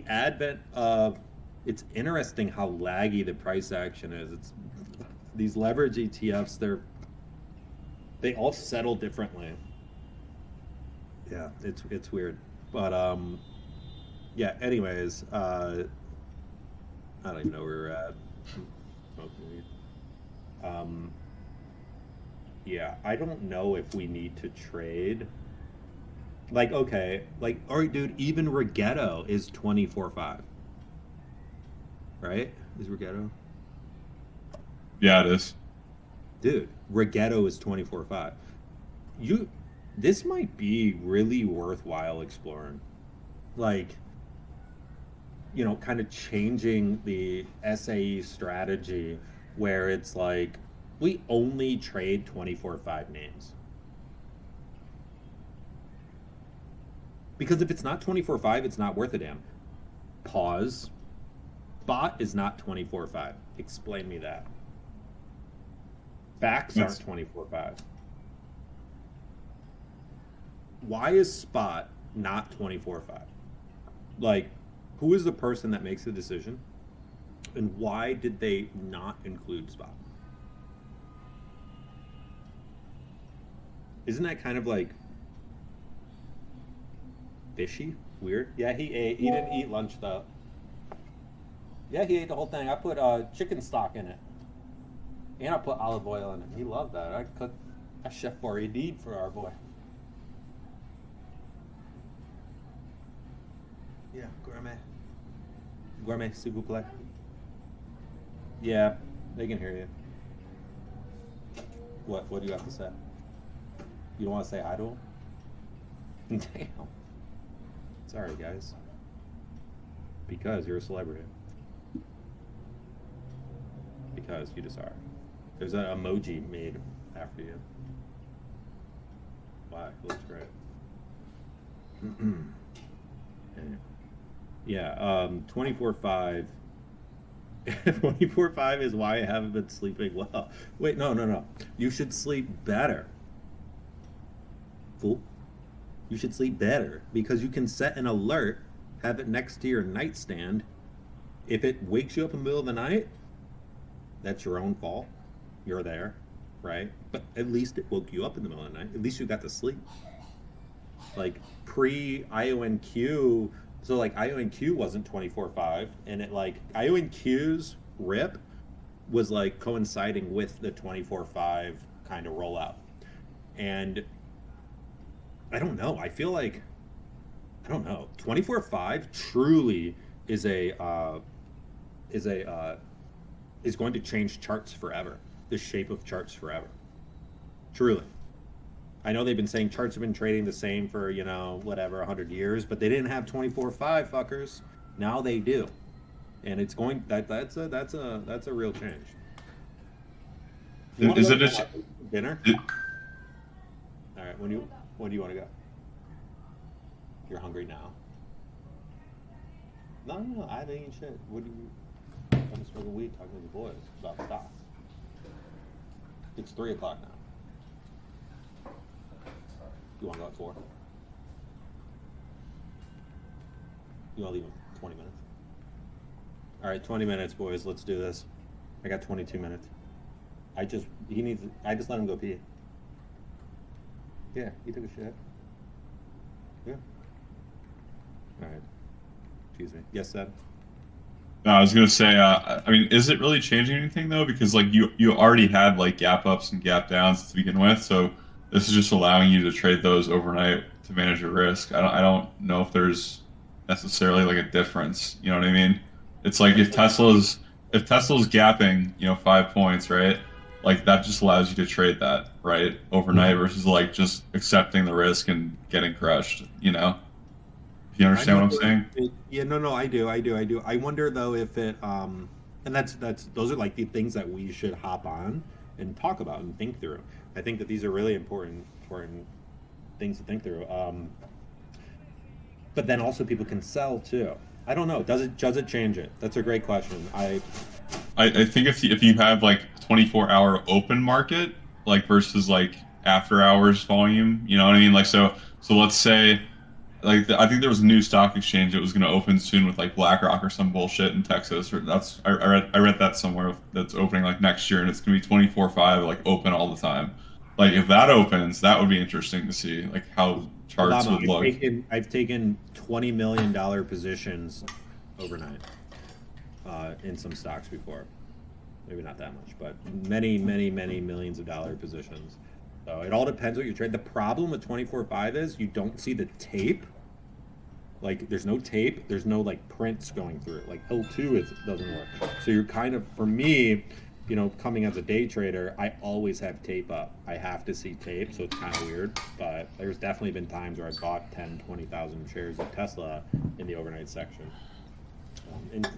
advent of, it's interesting how laggy the price action is. It's these leverage ETFs. They all settle differently. Yeah, it's weird, but yeah. Anyways, I don't even know where we're at. Yeah, I don't know if we need to trade. Like, okay, like, all right, dude. Even Rigetto is 24/5, right? Is Rigetto? Yeah, it is. Dude, Rigetto is 24/5. This might be really worthwhile exploring. Like, kind of changing the SAE strategy where it's like, we only trade 24/5 names. Because if it's not 24/5, it's not worth a damn. Pause. Spot is not 24/5. Explain me that. Facts aren't 24/5. Why is Spot not 24/5? Like, who is the person that makes the decision? And why did they not include Spot? Isn't that kind of like fishy? Weird? Yeah, he didn't eat lunch though. Yeah, he ate the whole thing. I put chicken stock in it. And I put olive oil in it. He loved that. I cooked a chef bourguignon for our boy. Yeah, gourmet. Gourmet, s'il vous plaît. Yeah, they can hear you. What do you have to say? You don't want to say hi to him? Damn. Sorry, guys. Because you're a celebrity. Because you just are. There's an emoji made after you. Why? It looks great. Yeah, 24/5. 24/5 is why I haven't been sleeping well. Wait, no. You should sleep better. Fool. You should sleep better because you can set an alert, have it next to your nightstand. If it wakes you up in the middle of the night, that's your own fault. You're there, right? But at least it woke you up in the middle of the night. At least you got to sleep. Like pre-IONQ, so like IONQ wasn't 24/5, and it like IONQ's rip was like coinciding with the 24/5 kind of rollout. And I don't know. I feel like, I don't know. 24/5 truly is going to change charts forever. The shape of charts forever. Truly. I know they've been saying charts have been trading the same for, 100 years, but they didn't have 24/5 fuckers. Now they do. And it's going that's a real change. Is it a dinner? All right, when do you want to go? You're hungry now? No, I ain't eating shit. What do you? I'm smoking weed, talking to the boys about stocks. It's 3:00 now. You want to go at 4? You want to leave in 20 minutes? All right, 20 minutes, boys. Let's do this. I got 22 minutes. I just let him go pee. Yeah, he took a shit. Yeah. All right. Excuse me. Yes, Seb? No, I was gonna say, I mean, is it really changing anything though? Because like you already had like gap ups and gap downs to begin with, so this is just allowing you to trade those overnight to manage your risk. I don't know if there's necessarily like a difference. You know what I mean? It's like if Tesla's gapping, 5 points, right? Like that just allows you to trade that, right, overnight versus like just accepting the risk and getting crushed. If you understand what I'm saying? No, I do. I wonder though if it And that's those are like the things that we should hop on and talk about and think through. I think that these are really important things to think through. But then also people can sell too. I don't know. Does it change it? That's a great question. I think if you have like 24-hour open market like versus like after hours volume, you know what I mean? Like so let's say like I think there was a new stock exchange that was going to open soon with like BlackRock or some bullshit in Texas, or I read that somewhere that's opening like next year, and it's going to be 24/5 like open all the time. Like if that opens, that would be interesting to see like how charts would look. I've taken $20 million positions overnight in some stocks before. Maybe not that much, but many millions of dollar positions. So it all depends what you trade. The problem with 24/5 is you don't see the tape. Like there's no tape, there's no like prints going through it. Like L2 doesn't work. So you're kind of, for me, you know, coming as a day trader, I always have tape up. I have to see tape, so it's kind of weird. But there's definitely been times where I bought 10, 20,000 shares of Tesla in the overnight section.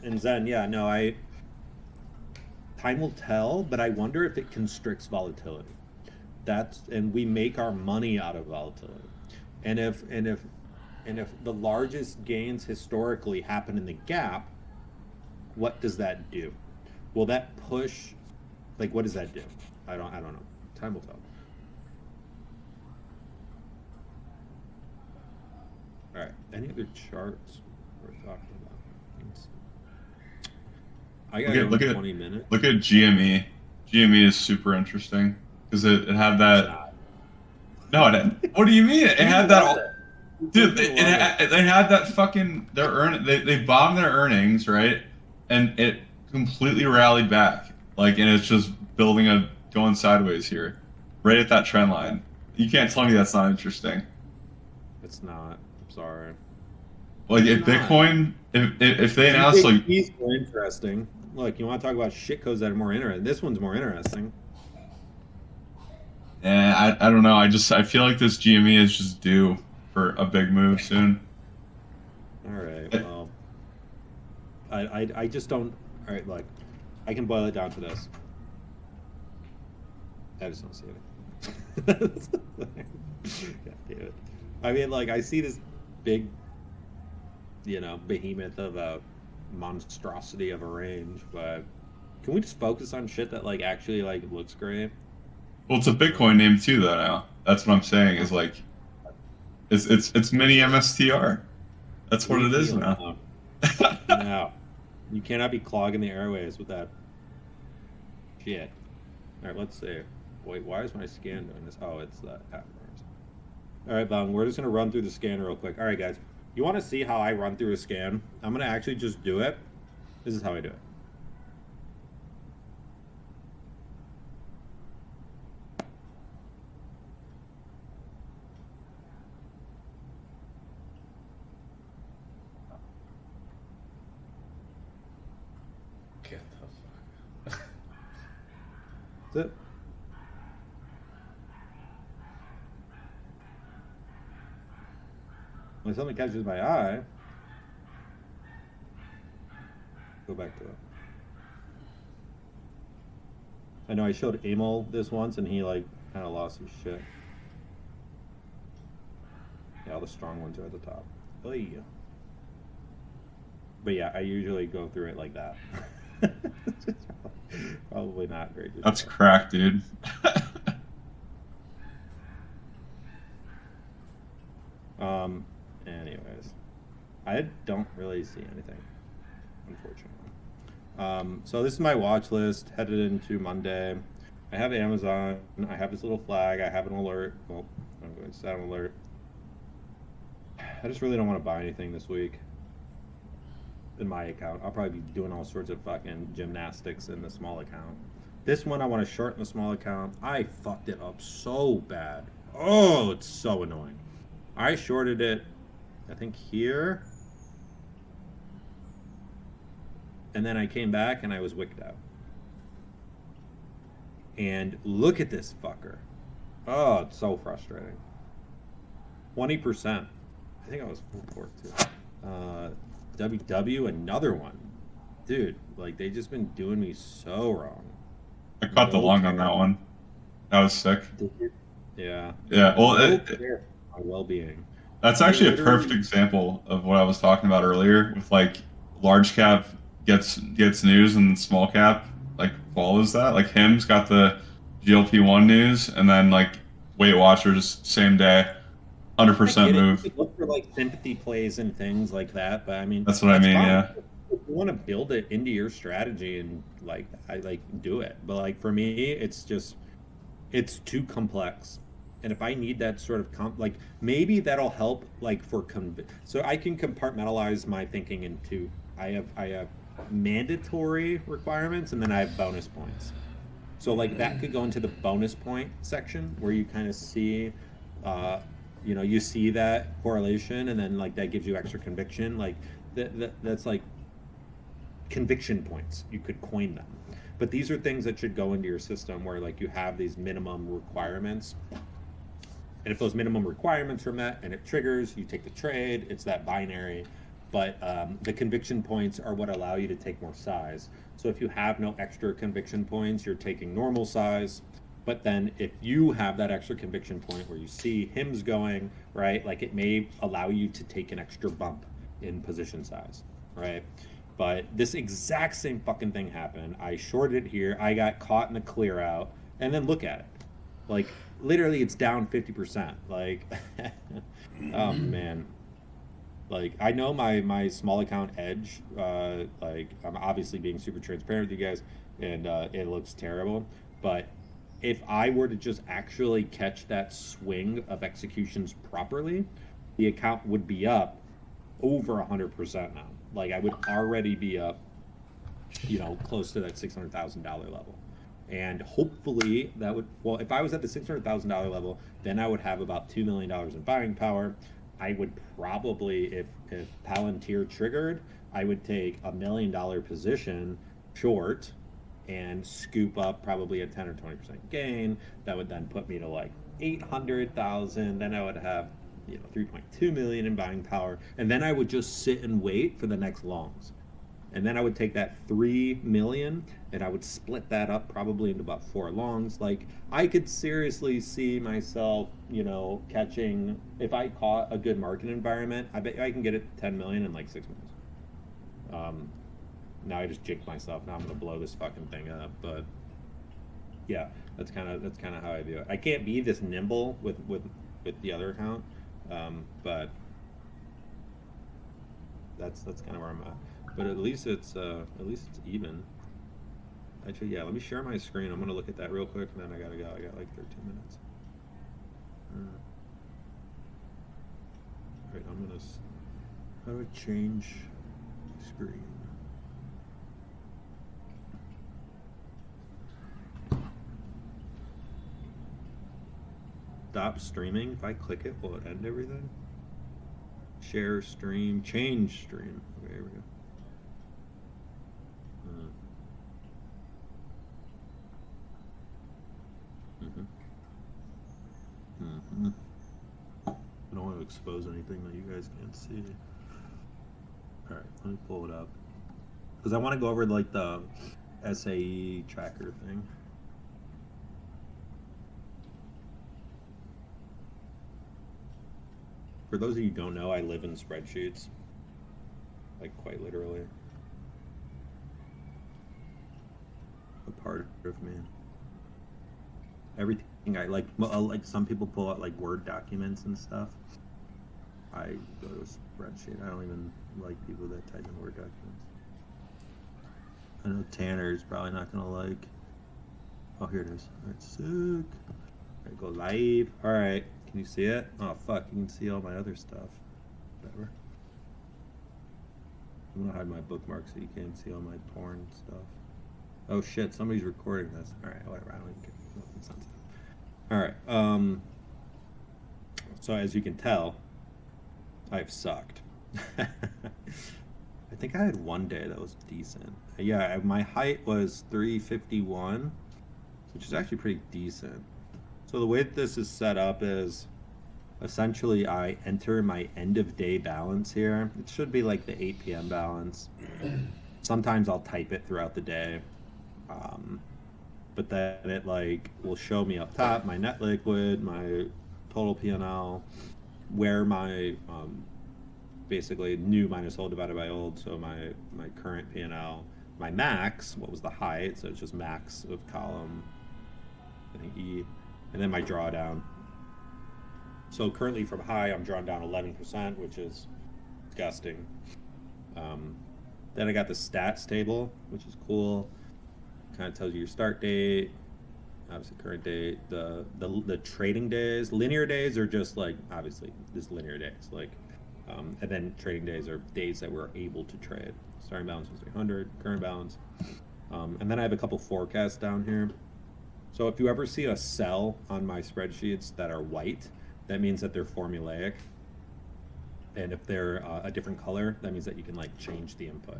And Zen, yeah, no, time will tell, but I wonder if it constricts volatility. And we make our money out of volatility. And if the largest gains historically happen in the gap, what does that do? Will that push, like, what does that do? I don't know. Time will tell. All right. Any other charts we're talking about? I got 20 minutes. Look at GME. GME is super interesting because it had that. No, it didn't. What do you mean? It had that. Dude, they had that fucking they bombed their earnings, right? And it completely rallied back. Like, and it's just going sideways here. Right at that trend line. You can't tell me that's not interesting. It's not. I'm sorry. Like if Bitcoin if they announce like he's more interesting. Look, you want to talk about shit codes that are more interesting. This one's more interesting. Yeah, I don't know. I feel like this GME is just due for a big move soon. All right. Well, I just don't. All right, look, I can boil it down to this. I just don't see it. God damn it. I mean, like, I see this big, you know, behemoth of a monstrosity of a range, but can we just focus on shit that like actually like looks great? Well, it's a Bitcoin name too, though. Now that's what I'm saying is like, it's mini MSTR. That's what it is now. No, you cannot be clogging the airways with that shit. All right, let's see. Wait, why is my scan doing this? Oh, it's the app. All right, Bong, we're just gonna run through the scan real quick. All right, guys, you want to see how I run through a scan? I'm gonna actually just do it. This is how I do it. Get the fuck. That's it. When something catches my eye, go back to it. I know I showed Emil this once and he like kind of lost his shit. Yeah, all the strong ones are at the top. Oy. But yeah, I usually go through it like that. Probably not very good. That's crack, dude. Anyways, I don't really see anything, unfortunately. So this is my watch list headed into Monday. I have Amazon. I have this little flag. I have an alert. Well, I'm going to set an alert. I just really don't want to buy anything this week in my account. I'll probably be doing all sorts of fucking gymnastics in the small account. This one I want to shorten the small account. I fucked it up so bad. Oh, it's so annoying. I shorted it, I think here. And then I came back and I was wicked out. And look at this fucker. Oh, it's so frustrating. 20%. I think I was full port too. WW, another one. dude, like they just been doing me so wrong. I caught the long on that one. That was sick. Yeah. Yeah. Well, No care for my well-being. that's I actually a literally- perfect example of what I was talking about earlier. With like large cap gets news and small cap like follows that. Like him's got the GLP-1 news, and then like Weight Watchers same day, 100% I get it. move. You could look for like sympathy plays and things like that, but I mean, That's what I mean. fine. Yeah. If you want to build it into your strategy and like I like do it, but like for me, it's too complex. And if I need that sort of like maybe that'll help like for so I can compartmentalize my thinking into I have mandatory requirements and then I have bonus points. So like that could go into the bonus point section where you kind of see you see that correlation and then like that gives you extra conviction. Like that's like conviction points. You could coin them. But these are things that should go into your system where like you have these minimum requirements. And if those minimum requirements are met and it triggers, you take the trade, it's that binary. But the conviction points are what allow you to take more size. So if you have no extra conviction points, you're taking normal size. But then if you have that extra conviction point where you see hims going, right, like it may allow you to take an extra bump in position size, right? But this exact same fucking thing happened. I shorted it here. I got caught in a clear out. And then look at it. Like, literally, it's down 50%. Like, oh, man. Like, I know my small account edge. Like, I'm obviously being super transparent with you guys. And it looks terrible. But if I were to just actually catch that swing of executions properly, the account would be up over 100% now. Like I would already be up, close to that $600,000 level. And hopefully that would, well, if I was at the $600,000 level, then I would have about $2 million in buying power. I would probably, if Palantir triggered, I would take $1 million position short and scoop up probably a 10 or 20% gain. That would then put me to like 800,000. Then I would have 3.2 million in buying power, and then I would just sit and wait for the next longs. And then I would take that 3 million and I would split that up probably into about 4 longs. Like I could seriously see myself, catching, if I caught a good market environment, I bet I can get it to 10 million in like 6 months. Now I just jinked myself. Now I'm gonna blow this fucking thing up. But yeah, that's kind of how I view it. I can't be this nimble with the other account. But that's kind of where I'm at. But at least it's even. Actually, yeah. Let me share my screen. I'm gonna look at that real quick, and then I gotta go. I got like 13 minutes. All right, how do I change screen? Stop streaming. If I click it, will it end everything? Share stream, change stream. Okay, here we go. I don't want to expose anything that you guys can't see. All right, let me pull it up because I want to go over like the SAE tracker thing. For those of you who don't know, I live in spreadsheets, like quite literally. A part of me. Everything I like some people pull out like Word documents and stuff. I go to a spreadsheet. I don't even like people that type in Word documents. I know Tanner's probably not gonna like. Oh, here it is. All right, sick. All right, go live. All right. Can you see it? Oh fuck, you can see all my other stuff. Whatever. I'm gonna hide my bookmarks so you can't see all my porn stuff. Oh shit, somebody's recording this. Alright, whatever, I don't even care. Nothing sensitive. Alright, so as you can tell, I've sucked. I think I had one day that was decent. Yeah, my height was 351, which is actually pretty decent. So the way that this is set up is essentially I enter my end of day balance here. It should be like the 8 p.m. balance. Sometimes I'll type it throughout the day. But then it like will show me up top my net liquid, my total P&L, where my basically new minus old divided by old, so my current P&L, my max, what was the height, so it's just max of column, I think E, and then my drawdown. So currently from high, I'm drawn down 11%, which is disgusting. Then I got the stats table, which is cool. Kind of tells you your start date, obviously current date, the trading days. Linear days are just like, obviously, just linear days. Like, and then trading days are days that we're able to trade. Starting balance was 300, current balance. And then I have a couple forecasts down here. So if you ever see a cell on my spreadsheets that are white, that means that they're formulaic. And if they're a different color, that means that you can like change the input.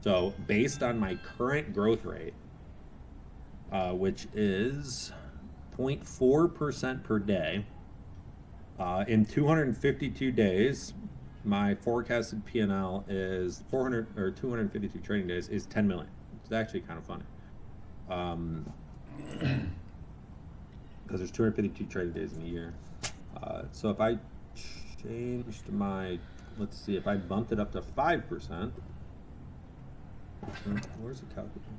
So based on my current growth rate, which is 0.4% per day, in 252 days, my forecasted P&L is 252 trading days is 10 million. It's actually kind of funny. Because there's 252 trading days in a year. So if I changed my, let's see, if I bumped it up to 5%, where's the calculator?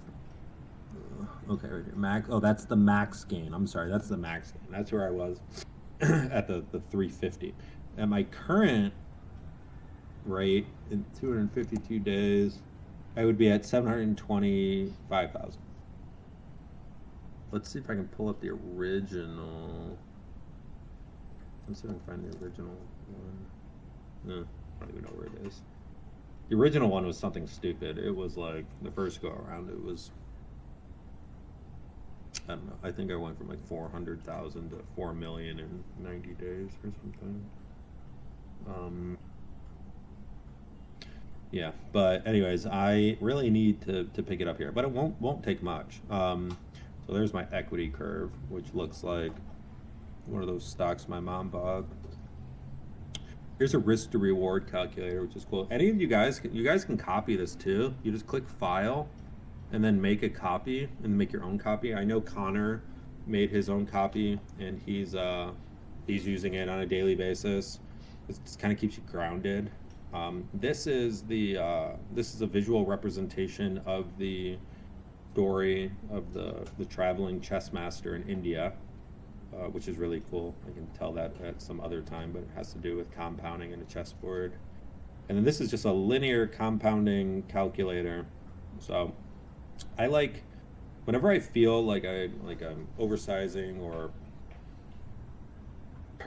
Okay, right here. Max. Oh, that's the max gain. I'm sorry, that's the max gain. That's where I was at the 350. At my current rate in 252 days, I would be at 725,000. Let's see if I can pull up the original. Let's see if I can find the original one. No, I don't even know where it is. The original one was something stupid. It was like the first go around. It was, I don't know. I think I went from like 400,000 to 4 million in 90 days or something. Yeah, but anyways, I really need to pick it up here, but it won't take much. So there's my equity curve, which looks like one of those stocks my mom bought. Here's a risk to reward calculator, which is cool. Any of you guys can copy this too. You just click file and then make a copy and make your own copy. I know Connor made his own copy and he's using it on a daily basis. It just kind of keeps you grounded. This is a visual representation of the story of the traveling chess master in India, which is really cool. I can tell that at some other time, but it has to do with compounding in a chessboard. And then this is just a linear compounding calculator. So I like, whenever I feel like I'm oversizing or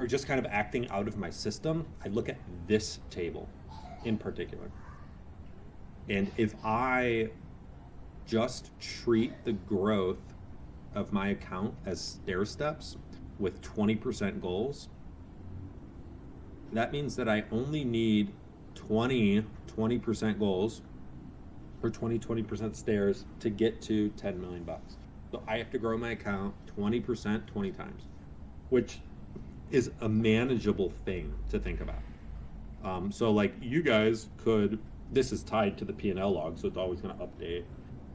just kind of acting out of my system, I look at this table in particular. And if I just treat the growth of my account as stair steps with 20% goals, that means that I only need 20% goals or 20% stairs to get to 10 million bucks. So I have to grow my account 20% 20 times, which is a manageable thing to think about. So like you guys could, this is tied to the P&L log, so it's always going to update.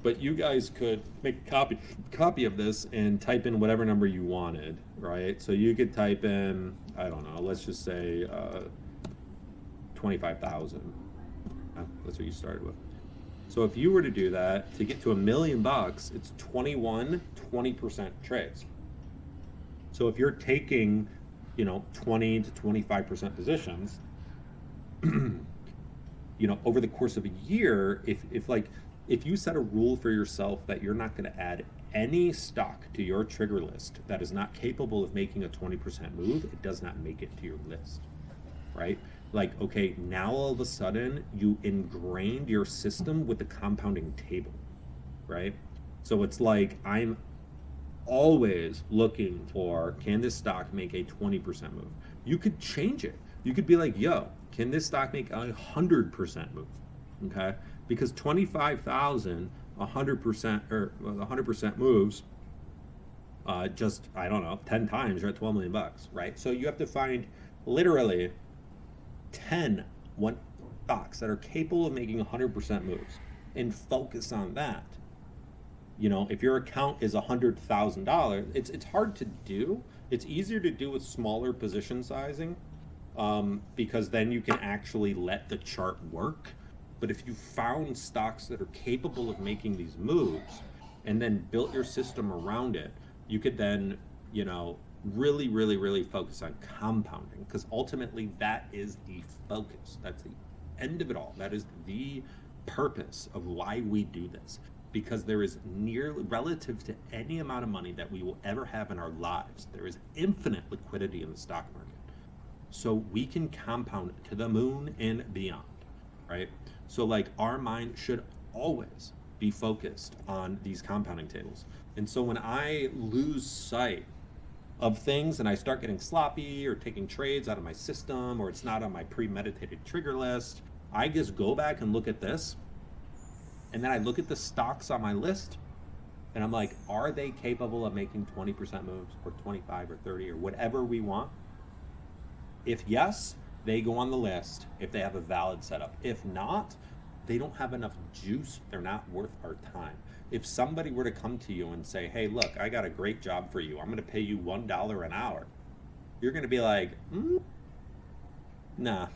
But you guys could make a copy of this and type in whatever number you wanted, right? So you could type in, I don't know, let's just say 25,000. That's what you started with. So if you were to do that, to get to $1 million, it's 20% trades. So if you're taking, 20 to 25% positions, over the course of a year, if you set a rule for yourself that you're not going to add any stock to your trigger list that is not capable of making a 20% move, it does not make it to your list, right? Like, okay, now all of a sudden you ingrained your system with the compounding table, right? So it's like, I'm always looking for, can this stock make a 20% move? You could change it. You could be like, yo, can this stock make a 100% move? Okay, because 25,000, 100% or 100% moves, just, I don't know, 10 times, you're at 12 million bucks, right? So you have to find literally 10 stocks that are capable of making 100% moves. and focus on that. You know, if your account is $100,000, it's hard to do. It's easier to do with smaller position sizing, because then you can actually let the chart work. But if you found stocks that are capable of making these moves and then built your system around it, you could then, you know, really, really, really focus on compounding, because ultimately that is the focus. That's the end of it all. That is the purpose of why we do this, because there is nearly, relative to any amount of money that we will ever have in our lives, there is infinite liquidity in the stock market. So we can compound to the moon and beyond, right? So like our mind should always be focused on these compounding tables. And so when I lose sight of things and I start getting sloppy or taking trades out of my system, or it's not on my premeditated trigger list, I just go back and look at this, and then I look at the stocks on my list, and I'm like, are they capable of making 20% moves, or 25 or 30 or whatever we want? If yes, they go on the list if they have a valid setup. If not, they don't have enough juice. They're not worth our time. If somebody were to come to you and say, hey, look, I got a great job for you. I'm going to pay you $1 an hour. You're going to be like, no.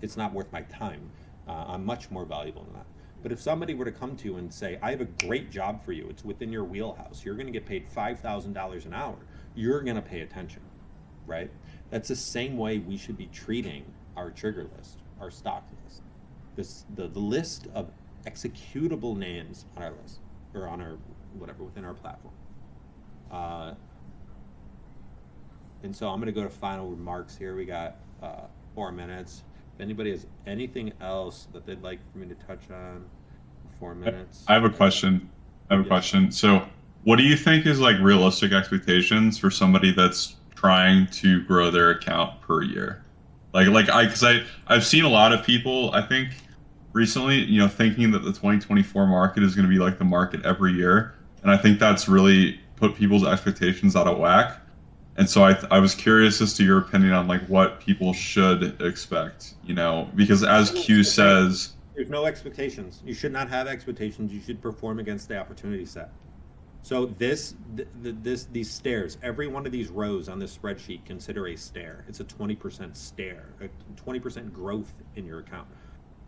It's not worth my time. I'm much more valuable than that. But if somebody were to come to you and say, I have a great job for you, it's within your wheelhouse, you're going to get paid $5,000 an hour, you're going to pay attention, right? That's the same way we should be treating our trigger list, our stock list, the list of executable names on our list, or on our whatever, within our platform. And so I'm going to go to final remarks here. We got 4 minutes. If anybody has anything else that they'd like for me to touch on, 4 minutes. I have a question. So what do you think is like realistic expectations for somebody that's trying to grow their account per year? Because I've seen a lot of people, I think recently, you know, thinking that the 2024 market is going to be like the market every year. And I think that's really put people's expectations out of whack. And so I was curious as to your opinion on like what people should expect, you know, because as Q says, there's no expectations. You should not have expectations. You should perform against the opportunity set. So these stairs, every one of these rows on this spreadsheet, consider a stair. It's a 20% stair, a 20% growth in your account.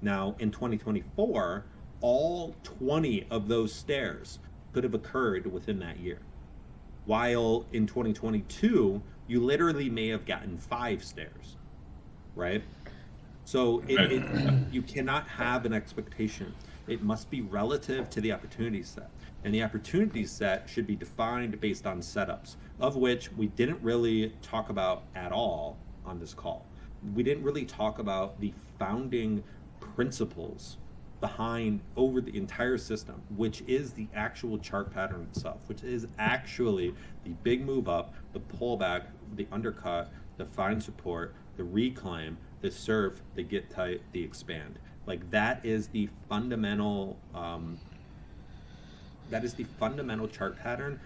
Now in 2024, all 20 of those stairs could have occurred within that year. While in 2022, you literally may have gotten 5 stairs, right? So you cannot have an expectation. It must be relative to the opportunity set. And the opportunity set should be defined based on setups, of which we didn't really talk about at all on this call. We didn't really talk about the founding principles behind over the entire system, which is the actual chart pattern itself, which is actually the big move up, the pullback, the undercut, the find support, the reclaim, the surf, the get tight, the expand. Like that is the fundamental chart pattern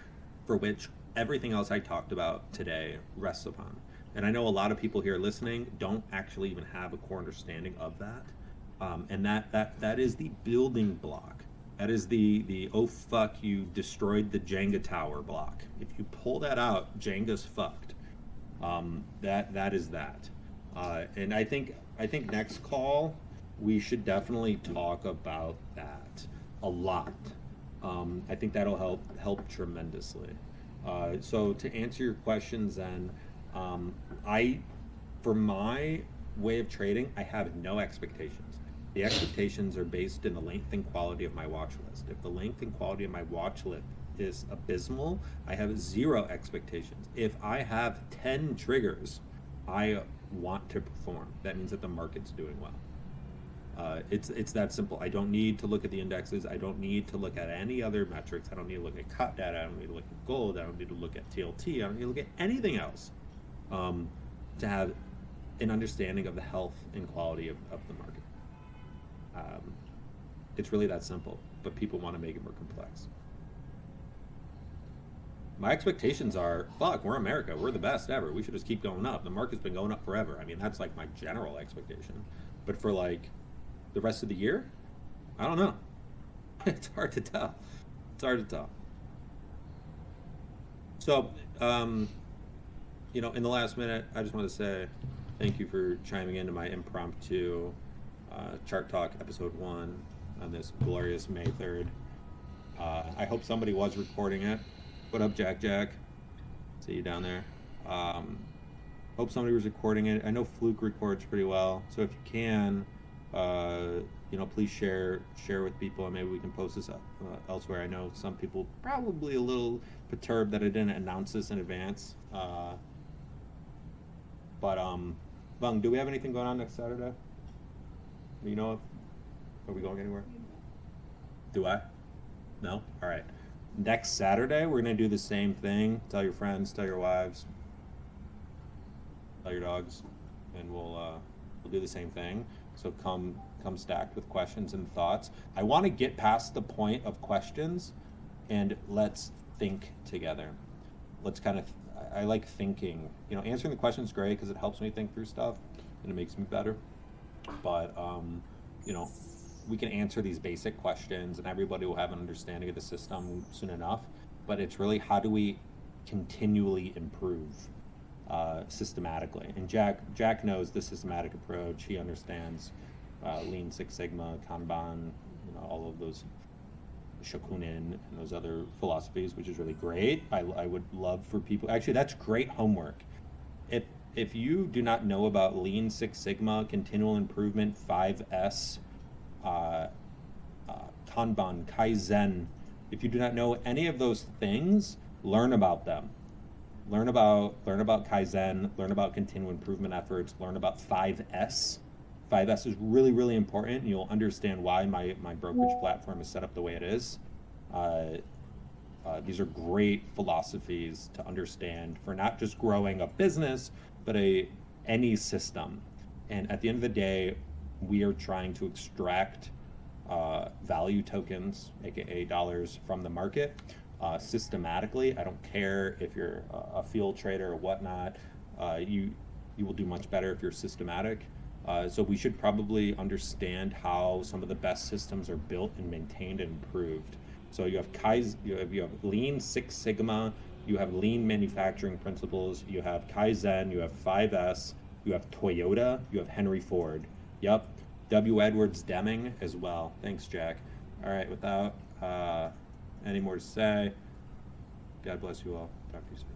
for which everything else I talked about today rests upon. And I know a lot of people here listening don't actually even have a core understanding of that. And that is the building block. That is the oh fuck, you destroyed the Jenga tower block. If you pull that out, Jenga's fucked. That is that. And I think next call we should definitely talk about that a lot. I think that'll help tremendously. So to answer your questions, then, for my way of trading, I have no expectations. The expectations are based in the length and quality of my watch list. If the length and quality of my watch list is abysmal, I have 0 expectations. If I have 10 triggers, I want to perform. That means that the market's doing well. It's that simple. I don't need to look at the indexes. I don't need to look at any other metrics. I don't need to look at cut data. I don't need to look at gold. I don't need to look at TLT. I don't need to look at anything else to have an understanding of the health and quality of the market. It's really that simple, but people want to make it more complex. My expectations are, fuck, we're America. We're the best ever. We should just keep going up. The market's been going up forever. I mean, that's like my general expectation. But for like the rest of the year, I don't know. It's hard to tell. It's hard to tell. So, in the last minute, I just want to say thank you for chiming into my impromptu Chart Talk episode 1 on this glorious May 3rd. I hope somebody was recording it. What up, Jack? See you down there. Hope somebody was recording it. I know Fluke records pretty well, so if you can, please share with people, and maybe we can post this up elsewhere. I know some people probably a little perturbed that I didn't announce this in advance. Bung, do we have anything going on next Saturday? Do you know if are we going anywhere? Do I? No? All right. Next Saturday, we're going to do the same thing. Tell your friends, tell your wives, tell your dogs, and we'll do the same thing. So come stacked with questions and thoughts. I want to get past the point of questions, and let's think together. I like thinking. Answering the questions is great because it helps me think through stuff, and it makes me better. But we can answer these basic questions, and everybody will have an understanding of the system soon enough. But it's really, how do we continually improve systematically? And Jack knows the systematic approach. He understands Lean Six Sigma, Kanban, all of those, Shokunin, and those other philosophies, which is really great. I would love for people. Actually, that's great homework. If you do not know about Lean Six Sigma, continual improvement, 5S, Kanban, Kaizen, if you do not know any of those things, learn about them. Learn about Kaizen, learn about continual improvement efforts, learn about 5S. 5S is really, really important, and you'll understand why my brokerage platform is set up the way it is. These are great philosophies to understand for not just growing a business, but any system. And at the end of the day, we are trying to extract value tokens, aka dollars, from the market systematically. I don't care if you're a field trader or whatnot. You will do much better if you're systematic. So we should probably understand how some of the best systems are built and maintained and improved. So you have you have Lean Six Sigma, you have lean manufacturing principles, you have Kaizen, you have 5S, you have Toyota, you have Henry Ford. Yep. W. Edwards Deming as well. Thanks, Jack. All right, without any more to say, God bless you all. Talk to you soon.